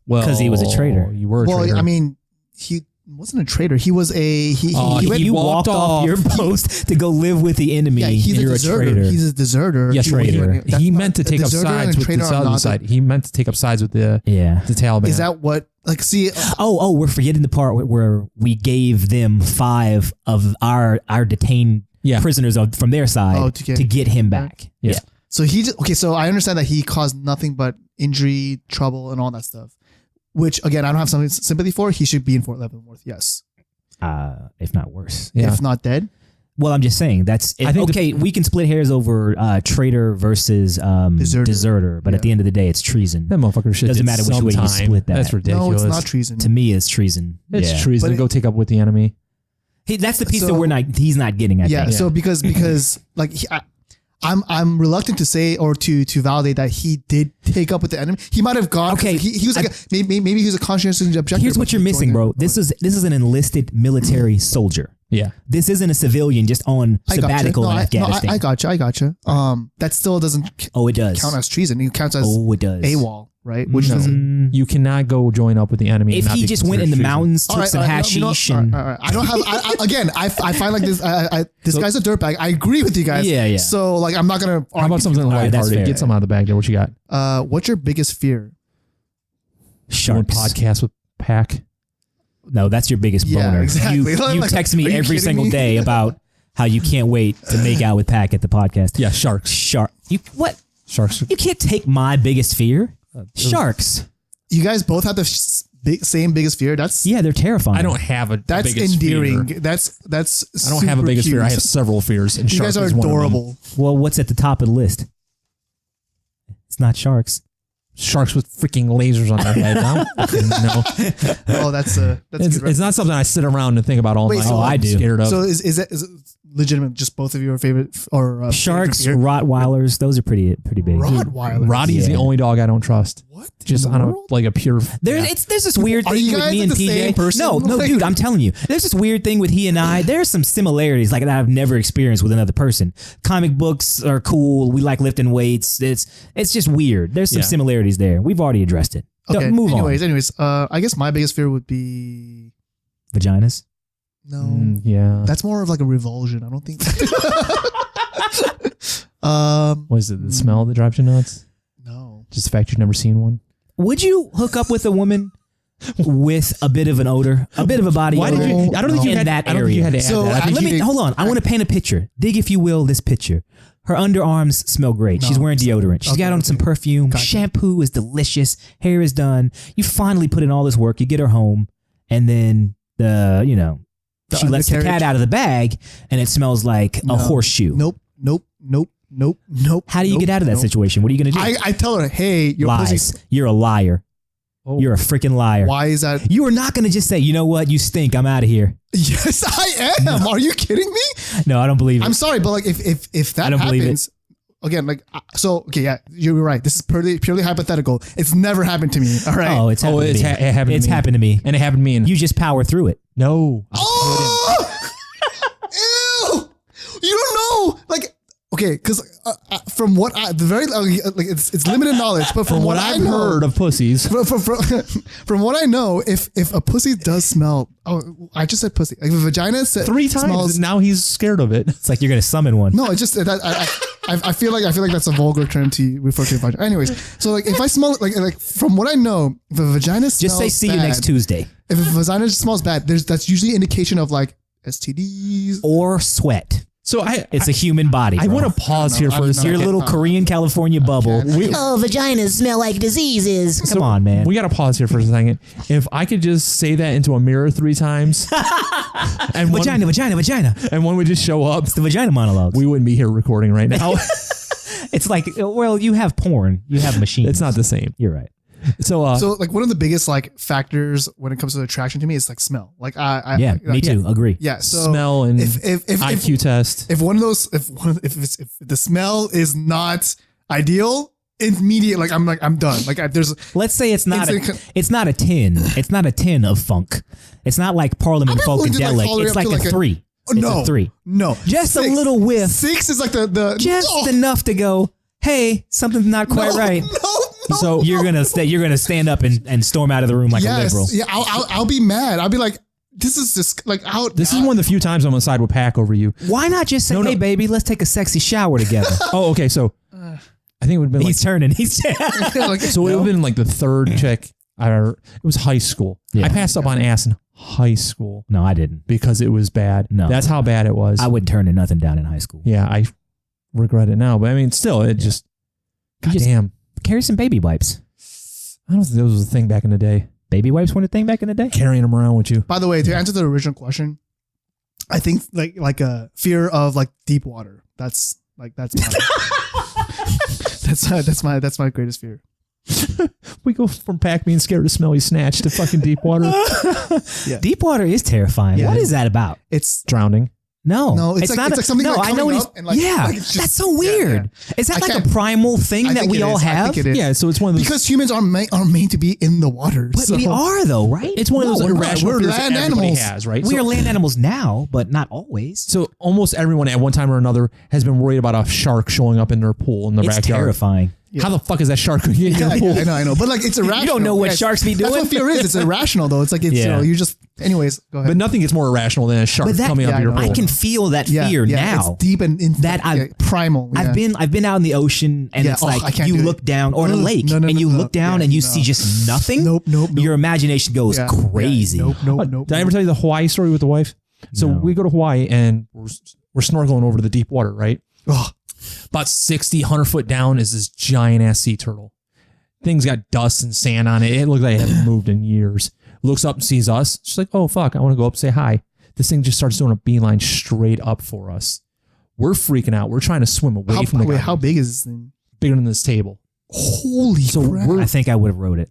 A: Well,
C: 'Cause he was a traitor.
A: You were a traitor.
B: I mean, he wasn't a traitor. He was he went,
C: You
A: walked
C: walked off your post to go live with the enemy.
B: yeah, he's
C: and
B: a
C: you're
B: deserter.
C: traitor.
B: He's a deserter.
A: Yes, traitor.
B: that's
A: He
B: not-
A: meant to
B: a
A: take up
B: deserter and a
A: sides with the
B: traitor are
A: other
B: not
A: side. He meant to take up sides with the
C: Yeah.
A: Taliban.
B: Is that what? Like, see,
C: Oh, we're forgetting the part where we gave them 5 of our detained
A: Yeah.
C: prisoners from their side
B: to
C: get him back.
A: Yeah.
B: so he just, okay. So I understand that he caused nothing but injury, trouble, and all that stuff. Which again, I don't have some sympathy for. He should be in Fort Leavenworth. Yes,
C: If not worse.
A: Yeah.
B: if not dead.
C: Well, I'm just saying
A: I think
C: okay. We can split hairs over traitor versus deserter, but at the end of the day, it's treason.
A: That motherfucker shit
C: Doesn't
A: did
C: matter which way you
A: sometime.
C: split that.
A: That's ridiculous.
B: No, it's not treason.
C: To me, it's treason.
A: It's
C: Yeah.
A: treason to
B: But
A: go take up with the enemy.
C: That's the piece
B: So-
C: that he's not getting. I
B: Yeah.
C: think.
B: So because like I'm reluctant to say or to validate that he did take up with the enemy. He might have gone.
C: Okay,
B: He was like maybe he was a conscientious objector.
C: Here's what
B: but
C: you're
B: he
C: missing,
B: joined
C: bro.
B: it.
C: This is an enlisted military soldier.
A: Yeah.
C: This isn't a civilian just on
B: I gotcha.
C: sabbatical
B: No,
C: in Afghanistan.
B: I gotcha. That still doesn't
C: Oh, it does.
B: count as treason. It counts as
C: Oh, it does.
B: AWOL, right? Which
A: No.
B: doesn't.
A: You cannot go join up with the enemy. and
C: If
A: not
C: he
A: be
C: just went in
A: considered
C: the
A: treason.
C: mountains, took some hashish, and
B: all right. I don't have. Again, I find like this. This guy's a dirtbag. I agree with you guys.
C: Yeah.
B: So like, I'm not gonna.
A: How about something
C: right, that's
A: lighthearted?
C: fair.
A: Get something out of the bag there. What you got?
B: What's your biggest fear?
A: Doing
C: sharks.
A: podcast with Pac.
C: No, that's your biggest
B: Yeah,
C: boner.
B: exactly.
C: You
B: Like,
C: text
B: are
C: me
B: you
C: every
B: kidding
C: single
B: me?
C: day about how you can't wait to make out with Pac at the podcast.
A: Yeah, sharks.
C: Shark. You what?
A: Sharks.
C: You can't take my biggest fear. Sharks.
B: You guys both have the same biggest fear. That's
C: Yeah, they're terrifying.
A: I don't have a
B: that's
A: biggest
B: endearing.
A: fear.
B: That's
A: I don't have a
B: super
A: biggest fear. I
B: cute.
A: have several fears, and
B: You
A: sharks
B: guys are
A: is one of them.
B: adorable.
C: Well, what's at the top of the list? It's not sharks.
A: Sharks with freaking lasers on their head. No,
B: Oh, that's good.
A: it's not something I sit around and think about all
B: Wait,
A: night.
B: so-
C: I do.
A: Scared of.
B: So is it legitimate? Just both of your favorite or
C: Sharks,
B: favorite fear?
C: Rottweilers, those are pretty big.
B: Rottweiler.
A: Roddy is the
C: Yeah.
A: only dog I don't trust.
B: What?
A: Just
B: in the
A: on a
B: world?
A: like a pure.
C: There's this weird
B: Are
C: thing
B: you
C: with
B: guys
C: me
B: like
C: and
B: the
C: TJ.
B: same person?
C: No,
B: Like-
C: dude, I'm telling you. There's this weird thing with he and I. There's some similarities like that I've never experienced with another person. Comic books are cool. We like lifting weights. It's just weird. There's some
A: Yeah.
C: similarities there. We've already addressed it.
B: Okay.
C: Move on.
B: Anyways, I guess my biggest fear would be
C: Vaginas.
B: No.
A: Yeah.
B: That's more of like a revulsion. I don't think.
A: What is it? The smell that drives you nuts?
B: No.
A: Just the fact you've never seen one?
C: Would you hook up with a woman with a bit of an odor, a bit of a body odor?
A: I don't think you
C: in
A: had
C: that
A: I don't think you
C: area.
A: had to add
B: So,
A: that. I think
C: Let
A: you
C: me
A: did-
C: hold on. I want to paint a picture. Dig, if you will, this picture. Her underarms smell great. She's
B: No.
C: wearing deodorant. She's got on some perfume.
B: Gotcha.
C: Shampoo is delicious. Hair is done. You finally put in all this work. You get her home, and then she lets the cat
B: undercarriage.
C: out of the bag, and it smells like a horseshoe.
B: Nope.
C: How do you get out of that situation? What are you gonna do?
B: I tell her, hey, your
C: Lies.
B: pussy's.
C: You're a liar.
A: Oh.
C: You're a freaking liar.
B: Why is that?
C: You are not gonna just say, you know what, you stink. I'm out of here.
B: Yes, I am. Are you kidding me?
C: No, I don't believe it.
B: I'm sorry, but like if that
C: I don't believe it.
B: happens, again, like yeah, you're right. This is purely hypothetical. It's never happened to me. All right.
C: Oh, it's happened to me.
A: it happened.
C: It's
A: to me.
C: happened to me.
A: and it happened to me. And
C: You just power through it.
A: no,
B: Oh! Ew! You don't know, like, okay, because from what it's limited knowledge, but from
A: what I've heard of pussies,
B: from what I know, if a pussy does smell, I just said pussy. Like if a vagina
A: 3 times,
B: smells.
A: and now he's scared of it.
C: It's like you're gonna summon one.
B: No, it's just that I feel like that's a vulgar term to refer to a vagina. Anyways, so like if I smell like from what I know, if a vagina smells
C: Just say see you
B: bad,
C: next Tuesday.
B: If a vagina smells bad, that's usually indication of like STDs.
C: Or sweat.
A: So
C: It's a human body.
A: I
C: bro.
A: want to pause here for a
B: Your
A: second.
C: Your little Korean California bubble.
D: Oh, vaginas smell like diseases.
C: Come on, man.
A: We got to pause here for a second. If I could just say that into a mirror 3 times, and
C: Vagina.
A: and one would just show up,
C: The vagina monologues.
A: we wouldn't be here recording right now.
C: It's like, well, you have porn. You have machines.
A: It's not the same.
C: You're right.
A: So,
B: So like one of the biggest like factors when it comes to attraction to me is like smell. Like
C: Yeah, me too. Agree.
B: Yeah. So
A: smell and
B: if
A: IQ test.
B: if one of those if the smell is not ideal, immediate I'm done. Like there's
C: Let's say it's not
B: It's
C: it's not a 10. It's not a 10 of funk. It's not like Parliament
B: I'm not willing to, like,
C: Funkadelic.
B: tolerate
C: It's
B: up
C: like
B: to,
C: a 3. It's
B: no
C: a 3.
B: no
C: Just a
B: 6.
C: little whiff.
B: 6 is like the
C: Just enough to go, hey, something's not quite right.
B: No.
C: So you're gonna stand up and storm out of the room like a liberal.
B: Yeah, I'll be mad. I'll be like, this is just like out.
A: This is one of the few times I'm gonna side with Pac over you.
C: Why not just say,
A: No,
C: hey,
A: no.
C: baby, let's take a sexy shower together?
A: Oh, okay. So I think it would have been like,
C: He's turning. He's
B: like,
A: so it would have been like the 3rd chick. It was high school.
C: Yeah.
A: I passed up on ass in high school
C: No, I didn't.
A: because it was bad.
C: No.
A: That's how bad it was.
C: I wouldn't turn nothing down in high school.
A: Yeah, I regret it now, but I mean, still, it just.
C: You just-
A: Damn.
C: Carry some baby wipes.
A: I don't think that was a thing back in the day.
C: Baby wipes weren't a thing back in the day?
A: Carrying them around with you.
B: By the way, to answer the original question, I think like a fear of like deep water. That's my that's my greatest fear.
A: We go from Pac being scared to smelly snatch to fucking deep water.
C: Deep water is terrifying.
B: Yeah,
C: What
B: it
C: is that about?
B: It's
A: Drowning.
C: No,
B: it's like something
C: No,
B: like
C: I know
B: coming
C: what
B: up and like
C: yeah,
B: like it's just-
C: that's so weird. Is that
B: I
C: like a
B: can't-
C: primal thing
B: I
C: that
B: think
C: we
B: it
C: all
B: is. I
C: have?
B: think it is.
A: Yeah, so it's one of those.
B: Because humans are made to be in the water.
C: But
B: so.
C: we are though, right?
A: It's one of those
B: we're not.
A: irrational
B: We're
A: fears that
B: land
A: everybody
B: animals.
A: has, right?
C: We
A: So,
C: are land animals now, but not always.
A: so almost everyone at one time or another has been worried about a shark showing up in their pool in their
C: It's
A: backyard.
C: terrifying.
A: How the fuck is that shark going to get in your pool?
B: I know. But like it's irrational.
C: You don't know what
B: Yes.
C: sharks be
B: That's
C: doing?
B: what fear is. It's irrational though. It's like it's
C: Yeah.
B: you just. Anyways, go ahead.
A: But nothing gets more irrational than a shark
C: But that-
A: coming up
B: Yeah,
A: your
B: I know.
A: pool.
C: I can feel that
B: yeah,
C: fear
B: yeah,
C: now.
B: It's deep and
C: That I've-
B: primal. Yeah.
C: I've been out in the ocean and
B: Yeah,
C: it's
B: I
C: like
B: can't
C: you
B: do it.
C: look down or in a
B: Ugh,
C: lake
B: no,
C: and you
B: no,
C: look down
B: yeah,
C: and you
B: no.
C: see just nothing.
B: Nope.
C: Your imagination goes
B: Yeah,
C: crazy.
B: Yeah, nope.
A: Did I ever tell you the Hawaii story with the wife? So
C: No.
A: we go to Hawaii and we're snorkeling over to the deep water, right?
B: Ugh.
A: About 60, 100 foot down is this giant ass sea turtle. Thing's got dust and sand on it. It looks like it hasn't moved in years. Looks up and sees us. She's like, oh, fuck. I want to go up and say hi. This thing just starts doing a beeline straight up for us. We're freaking out. We're trying to swim away from the guy.
B: How big is this thing?
A: Bigger than this table.
B: Holy
A: So
B: crap.
A: we're
C: I think I would have wrote it.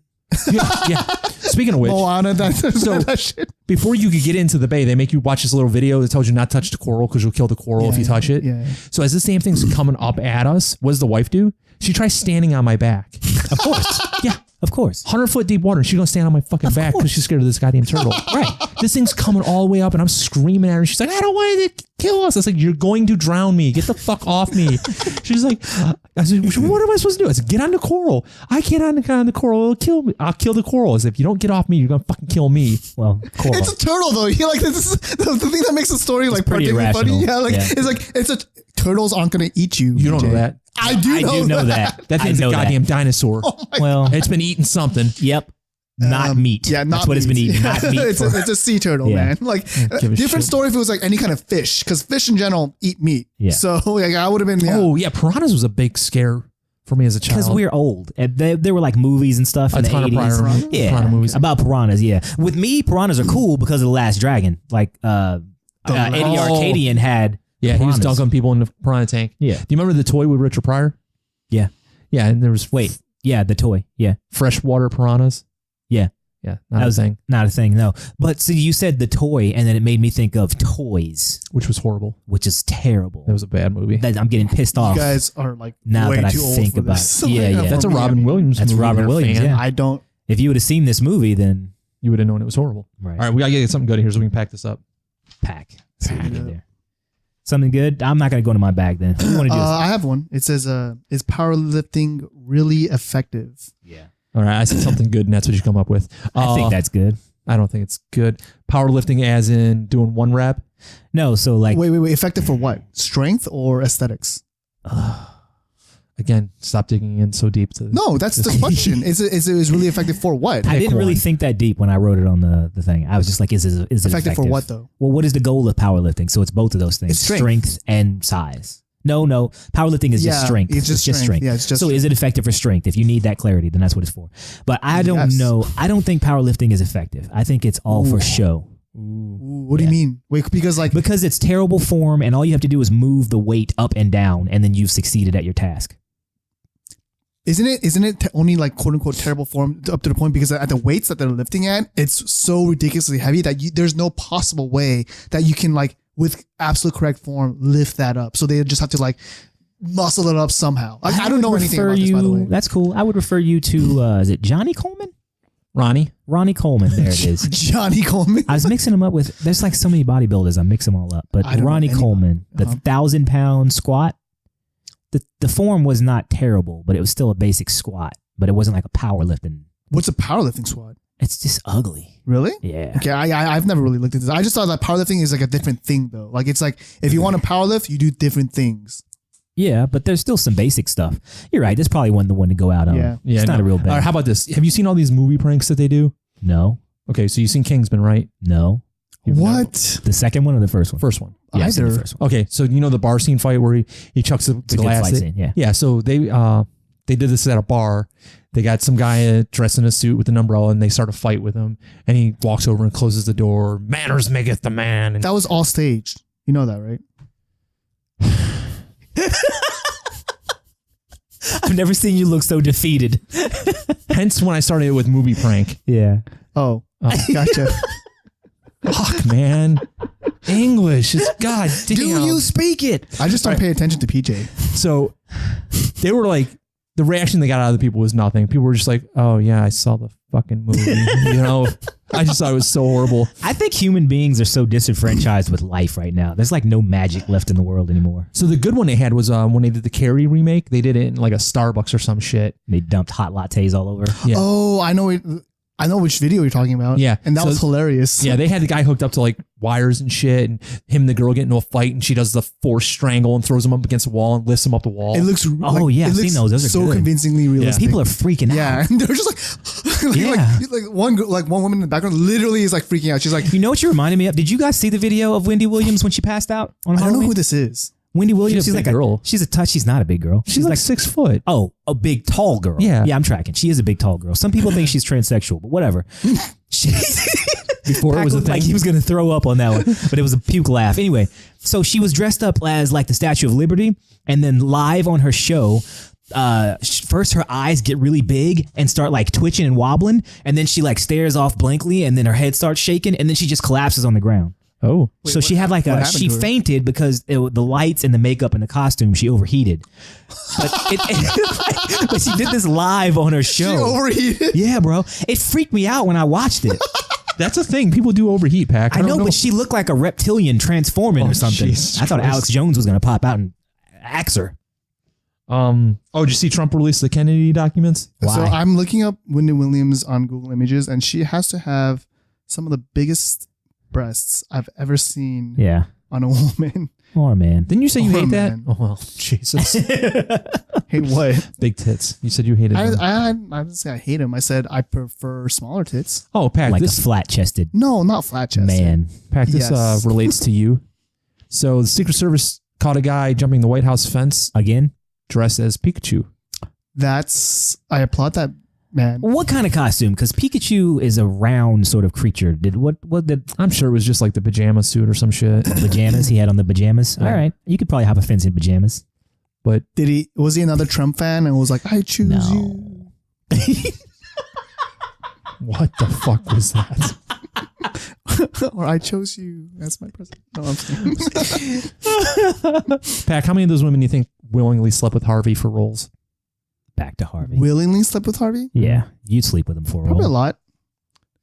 A: yeah. Speaking of which,
B: Moana,
A: So-
B: that shit.
A: before you could get into the bay, they make you watch this little video that tells you not to touch the coral because you'll kill the coral if you touch it.
B: Yeah.
A: So as this damn thing's coming up at us, what does the wife do? She tries standing on my back.
C: Of course.
A: Yeah.
C: Of course.
A: 100-foot deep water, and she's gonna stand on my fucking back because she's scared of this goddamn turtle. Right. This thing's coming all the way up, and I'm screaming at her. She's like, I don't want to kill us. I was like, you're going to drown me. Get the fuck off me. She's like, I said, what am I supposed to do? I said, get on the coral. I can't get on the coral. It'll kill me. I'll kill the coral. I said, if you don't get off me, you're going to fucking kill me.
C: Well, coral.
B: It's a turtle though. You like this is the thing that makes the story like
C: pretty
B: particularly funny.
C: irrational.
B: Yeah, it's a turtles aren't gonna eat you.
A: You don't
B: BJ.
A: know that.
B: I do know that.
A: That
C: I
A: thing's a
C: know that.
A: goddamn dinosaur.
C: Well,
A: It's been eating something.
C: yep. Not meat.
B: Yeah, not
C: That's what it's been
B: meat.
C: eating. Not meat.
B: it's a sea turtle,
C: Yeah.
B: man. Like
A: give a
B: different
A: shit.
B: story if it was like any kind of fish, because fish in general eat meat.
C: Yeah.
B: So like I would have been. Yeah.
A: Oh, yeah. Piranhas was a big scare for me as a child.
C: Because we're old. And there were like movies and stuff
A: A
C: in the
A: ton of
C: 80s.
A: piranha movies.
C: About piranhas, yeah. With me, piranhas are cool because of The Last Dragon. Like Eddie Arcadian had
A: Yeah, he was
C: piranhas.
A: dunking people in the piranha tank.
C: Yeah.
A: Do you remember the toy with Richard Pryor?
C: Yeah.
A: Yeah, and there was
C: Yeah, the toy. Yeah.
A: freshwater piranhas.
C: Yeah.
A: Yeah,
C: That
A: not a
C: was
A: thing,
C: not a thing, no. But see, you said the toy, and then it made me think of Toys,
A: which was horrible.
C: which is terrible.
A: That was a bad movie.
C: I'm getting pissed off.
B: You guys are like
C: Now
B: way
C: that I
B: too old
C: think
B: for
C: about
B: this.
C: it. Yeah, yeah.
A: That's a
B: For me,
A: Robin Williams
C: That's
A: movie.
C: Robin
A: You're a
C: Williams,
A: fan.
C: yeah.
B: I don't.
C: If you would have seen this movie, then
A: You would have known it was horrible.
C: right.
A: All right, we got to get something good here so we can pack this up.
C: Pack. See what we get there. Something good? I'm not going to go into my bag then. What do you want to do?
B: I have one. It says, "Is powerlifting really effective?"
C: Yeah.
A: All right, I said something good, and that's what you come up with.
C: I think that's good.
A: I don't think it's good. Powerlifting as in doing one rep.
C: No, so like
B: Wait. Effective for what? Strength or aesthetics?
A: Again, stop digging in so deep to
B: No, that's the question. Is it really effective for what?
C: I didn't really think that deep when I wrote it on the thing. I was just like, is it
B: Effective for what though?
C: Well, what is the goal of powerlifting? So it's both of those things.
B: It's strength.
C: And size. No. Powerlifting is just
B: Yeah,
C: strength.
B: it's just strength. Yeah, it's just
C: so is it effective for strength? If you need that clarity, then that's what it's for. But I don't
B: Yes.
C: know. I don't think powerlifting is effective. I think it's all for show.
B: Ooh, what do you mean? Wait, because like
C: Because it's terrible form and all you have to do is move the weight up and down and then you've succeeded at your task.
B: Isn't it only like quote unquote terrible form up to the point because at the weights that they're lifting at, it's so ridiculously heavy that there's no possible way that you can like with absolute correct form lift that up. So they just have to like muscle it up somehow. Like, I don't know anything about this, by the way.
C: That's cool. I would refer you to, is it Johnny Coleman?
A: Ronnie.
C: Ronnie Coleman. There it is.
B: Johnny Coleman.
C: I was mixing them up with, there's like so many bodybuilders. I mix them all up. But
B: I don't know
C: Ronnie
B: anyone.
C: Coleman, the 1,000-pound squat, the form was not terrible, but it was still a basic squat. But it wasn't like a powerlifting.
B: What's a powerlifting squat?
C: It's just ugly.
B: Really?
C: Yeah.
B: Okay, I've never really looked at this. I just thought that powerlifting is like a different thing though. Like it's like if you want to powerlift, you do different things.
C: Yeah, but there's still some basic stuff. You're right. This probably wasn't the one to go out on.
B: Yeah.
C: It's not a real
A: All
C: bad.
A: right, how about this? Have you seen all these movie pranks that they do?
C: No.
A: Okay, so you've seen Kingsman, right?
C: No.
B: What?
C: The second one or the first one?
A: First one.
C: Yeah, I've seen the
B: Either.
C: first one.
A: Okay, so you know the bar scene fight where he chucks the
C: a good
A: glass
C: fight
A: in?
C: scene, yeah.
A: Yeah, so they did this at a bar. They got some guy dressed in a suit with an umbrella, and they start a fight with him. And he walks over and closes the door. Manners maketh the man. And
B: That was all staged. You know that, right?
C: I've never seen you look so defeated.
A: hence when I started with movie prank.
C: Yeah.
B: Oh, gotcha.
A: Fuck, man. English is god damn.
C: Do you speak it?
B: I just don't pay attention to PJ.
A: So they were like, the reaction they got out of the people was nothing. People were just like, oh yeah, I saw the fucking movie. You know, I just thought it was so horrible.
C: I think human beings are so disenfranchised with life right now. There's like no magic left in the world anymore.
A: So the good one they had was when they did the Carrie remake. They did it in like a Starbucks or some shit.
C: They dumped hot lattes all over.
A: Yeah.
B: Oh, I know it. I know which video you're talking about.
A: Yeah.
B: And that
A: So-
B: was hilarious.
A: Yeah, they had the guy hooked up to like wires and shit, and him and the girl get into a fight, and she does the force strangle and throws him up against the wall and lifts him up the wall.
B: It looks
C: yeah, I've seen those. Those are
B: so
C: good.
B: convincingly realistic.
C: People are freaking
B: yeah,
C: out.
B: and they're just like,
C: Yeah.
B: one woman in the background literally is like freaking out. She's like,
C: You know what you reminded me of? Did you guys see the video of Wendy Williams when she passed out on
B: I don't know
C: Halloween?
B: who this is.
C: Wendy Williams,
A: She's a
C: she's
A: big
C: like
A: girl.
C: She's a touch. She's not a big girl.
A: She's like 6 foot.
C: Oh, a big tall girl.
A: Yeah.
C: Yeah, I'm tracking. She is a big tall girl. Some people think she's transsexual, but whatever.
A: Before it was a
C: looked like
A: thing.
C: he was going to throw up on that one, but it was a puke laugh. Anyway, so she was dressed up as like the Statue of Liberty, and then live on her show, first her eyes get really big and start like twitching and wobbling, and then she like stares off blankly, and then her head starts shaking, and then she just collapses on the ground.
A: Oh.
C: So she had like
B: what
C: a,
B: happened
C: she
B: to her?
C: fainted because the lights and the makeup and the costume, she overheated. But, but she did this live on her show.
B: She overheated.
C: Yeah, bro. It freaked me out when I watched it.
A: That's a thing. People do overheat, Pac.
C: I know, but she looked like a reptilian transforming or something.
A: Jesus
C: I thought
A: Christ.
C: Alex Jones was going to pop out and axe her.
A: Oh, did you see Trump release the Kennedy documents?
C: Why?
B: So I'm looking up Wendy Williams on Google Images, and she has to have some of the biggest breasts I've ever seen
C: Yeah.
B: on a woman.
C: Oh, man.
A: Didn't you say you
B: Oh,
A: hate that?
B: man.
A: Oh, well, Jesus.
B: Hey, what?
A: Big tits. You said you hated them.
B: I didn't say I hate them. I said I prefer smaller tits.
A: Oh, Pac,
C: Like
A: this
C: a flat-chested
B: No, not flat chest.
C: man.
A: Pac, this
B: Yes.
A: relates to you. So the Secret Service caught a guy jumping the White House fence
C: Again?
A: dressed as Pikachu.
B: I applaud that man.
C: What kind of costume? Because Pikachu is a round sort of creature. What did
A: I'm sure it was just like the pajama suit or some shit.
C: pajamas he had on the pajamas?
A: Yeah.
C: All right. You could probably hop a fence in pajamas.
A: But
B: Was he another Trump fan and was like, I choose
C: No.
B: you?
A: what the fuck was that?
B: Or I chose you as my president. No, I'm saying.
A: Pac, how many of those women do you think willingly slept with Harvey for roles?
C: Back to Harvey.
B: Willingly slept with Harvey?
C: Yeah. You'd sleep with him for a
B: Probably a
C: role.
B: lot.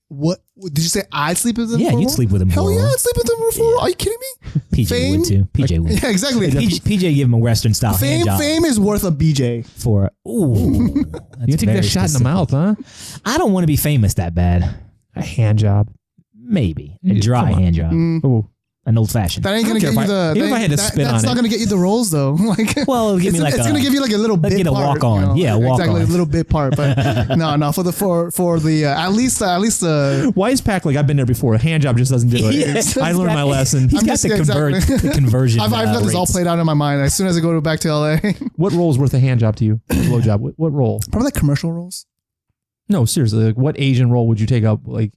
B: What did you say? I'd sleep with him?
C: Yeah,
B: for a
C: you'd
B: role?
C: sleep with him
B: Hell
C: for a
B: yeah,
C: role.
B: I'd sleep with him for a role. Are you kidding me?
C: PJ
B: Fame?
C: would too. PJ would.
B: Yeah, exactly.
C: PJ give him a Western style hand
B: Fame,
C: job
B: fame is worth a BJ.
C: for
A: You take that shot in the mouth, huh?
C: I don't want to be famous that bad.
A: A hand job.
C: Maybe a
A: Yeah,
C: dry
A: come on.
C: hand job,
A: Oh,
C: an old fashioned.
B: That ain't
A: I
B: gonna
A: don't
B: get
A: care
B: you
A: if I-
B: the.
A: even if I had to
B: that-
A: spit on
B: that's not
A: it.
B: gonna get you the roles though. Like,
C: Well, it'll give me like
B: it's
C: a,
B: gonna give you like a little
C: let's
B: bit
C: get a
B: part.
C: walk on. Yeah, walk
B: exactly,
C: on.
B: a little bit part. But no, for the at least
A: why is Pac like I've been there before? A hand job just doesn't do it.
C: Yes.
A: I learned my lesson.
C: He's
B: I'm
C: got
B: just-
C: the,
B: exactly.
C: the conversion.
B: I've got this all
C: rates.
B: played out in my mind. As soon as I go back to LA,
A: What role is worth a hand job to you? Blow job. What role?
B: probably like commercial roles.
A: No, seriously. Like, what Asian role would you take up? Like,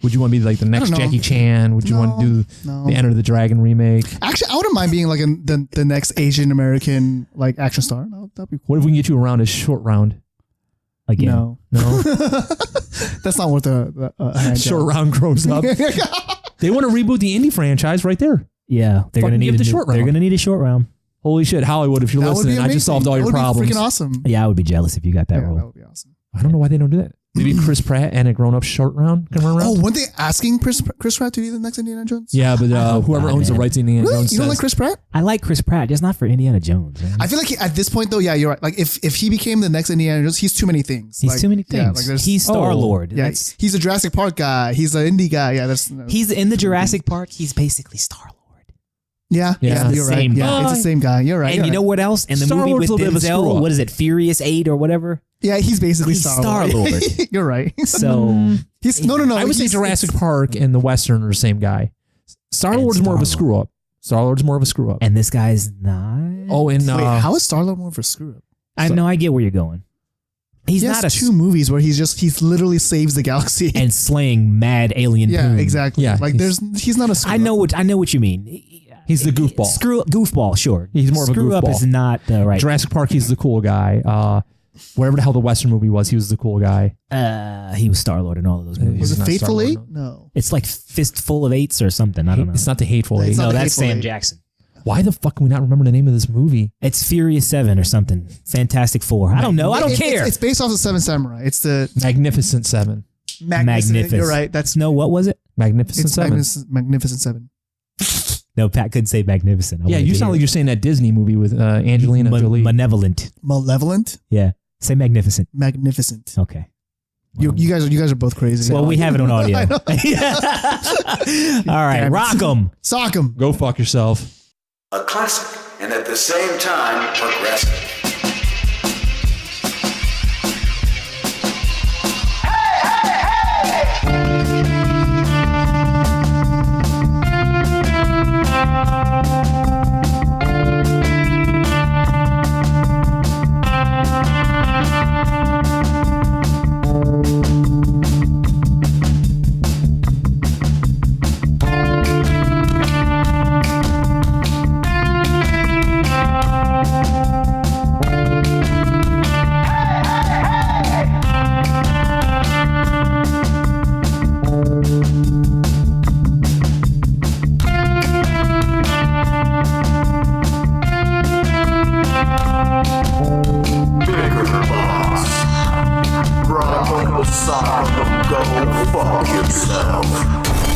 A: would you want to be like the next
B: know.
A: Jackie Chan? Would you want to do
B: No.
A: the Enter the Dragon remake?
B: Actually, I wouldn't mind being like the next Asian American like action star. No, that'd be cool.
A: What if we can get you around a short round?
C: Again.
B: No,
A: No,
B: that's not worth a hand
A: short
B: job.
A: round grows up. They want to reboot the indie franchise right there.
C: Yeah, they're
A: Fucking
C: gonna need
A: give
C: a
A: the
C: new,
A: short
C: They're
A: round.
C: gonna need a short round.
A: Holy shit, Hollywood! If you're
B: That would be
A: listening, I
B: amazing.
A: just solved all your
B: That would
A: problems.
B: be freaking awesome.
C: Yeah, I would be jealous if you got that
B: Yeah,
C: role.
B: that would be awesome.
A: I don't know why they don't do that. Maybe Chris Pratt and a grown-up short round come around.
B: Oh, weren't they asking Chris Pratt to be the next Indiana Jones?
A: Yeah, but whoever
C: not,
A: owns the
C: man.
A: rights to Indiana
B: Really?
A: Jones
B: You don't
A: says,
B: like Chris Pratt?
C: I like Chris Pratt, just not for Indiana Jones. Man.
B: I feel like at this point though, yeah, you're right. Like if he became the next Indiana Jones, he's too many things.
C: He's
B: Like,
C: too many
B: yeah,
C: things.
B: like there's,
C: He's Star Lord.
B: yeah, he's a Jurassic Park guy. He's an indie guy. Yeah,
C: He's in the Jurassic Park. He's basically Star Lord.
B: yeah,
A: Yeah.
B: you're right.
C: Same
B: Yeah,
C: guy.
B: it's the same guy. You're right.
C: And
B: you're
C: you know
B: right.
C: what else? In the
A: Star
C: movie
A: Lord's
C: with
A: a little bit of a
C: Denzel,
A: screw-up.
C: what is it, Furious 8 or whatever?
B: Yeah, he's basically
C: He's
B: Star-Lord.
C: Star-Lord.
B: You're right.
C: So
B: He's no.
A: I would say
B: he's-
A: Jurassic Park and the Western are the same guy. Star Lord's more of a
C: Star-Lord.
A: screw up. Star Lord's more of a screw up.
C: and this guy's not.
A: Oh, and
B: Wait, how is Star-Lord more of a screw up?
C: I know. I get where you're going. He's
B: He
C: not
B: has
C: a
B: two movies where he's literally saves the galaxy.
C: and slaying mad alien.
B: yeah,
C: poon.
B: exactly.
A: Yeah,
B: like he's not a screw
C: I know what you mean.
A: He's the goofball.
C: Goofball, sure.
A: He's more of a
C: screw up
A: goofball.
C: is not the right.
A: Jurassic Park, he's the cool guy. Whatever the hell the Western movie was, he was the cool guy.
C: He was Star Lord in all of those movies.
B: Was
A: He's
B: it
A: not
B: Fateful
A: Star-Lord,
B: Eight? No.
C: It's like Fistful of Eights or something. I don't know.
A: It's not the Hateful Eight.
B: It's not
C: No,
B: the
C: that's
B: Hateful
C: Sam
B: Eight.
C: Jackson.
A: Why the fuck can we not remember the name of this movie?
C: It's Furious 7 or something. Fantastic Four. I don't know. I don't care.
B: It's based off of Seven Samurai. It's the
A: Magnificent Seven.
B: Magnificent. You're right. That's
C: No, what was it?
A: Magnificent
B: it's
A: Seven.
B: Magnificent Seven.
C: No, Pat couldn't say magnificent. I
A: Yeah,
C: wanted
A: you
C: to
A: sound
C: hear
A: like you're saying that Disney movie with Angelina Jolie.
C: Malevolent.
B: Malevolent.
C: Yeah. Say magnificent.
B: Magnificent.
C: Okay.
B: You guys are both crazy.
C: Well, we have it on audio.
B: I know.
C: All right.
B: Damn it.
C: Rock 'em.
B: Sock him.
A: Go fuck yourself.
E: A classic, and at the same time, progressive. Go fuck yourself.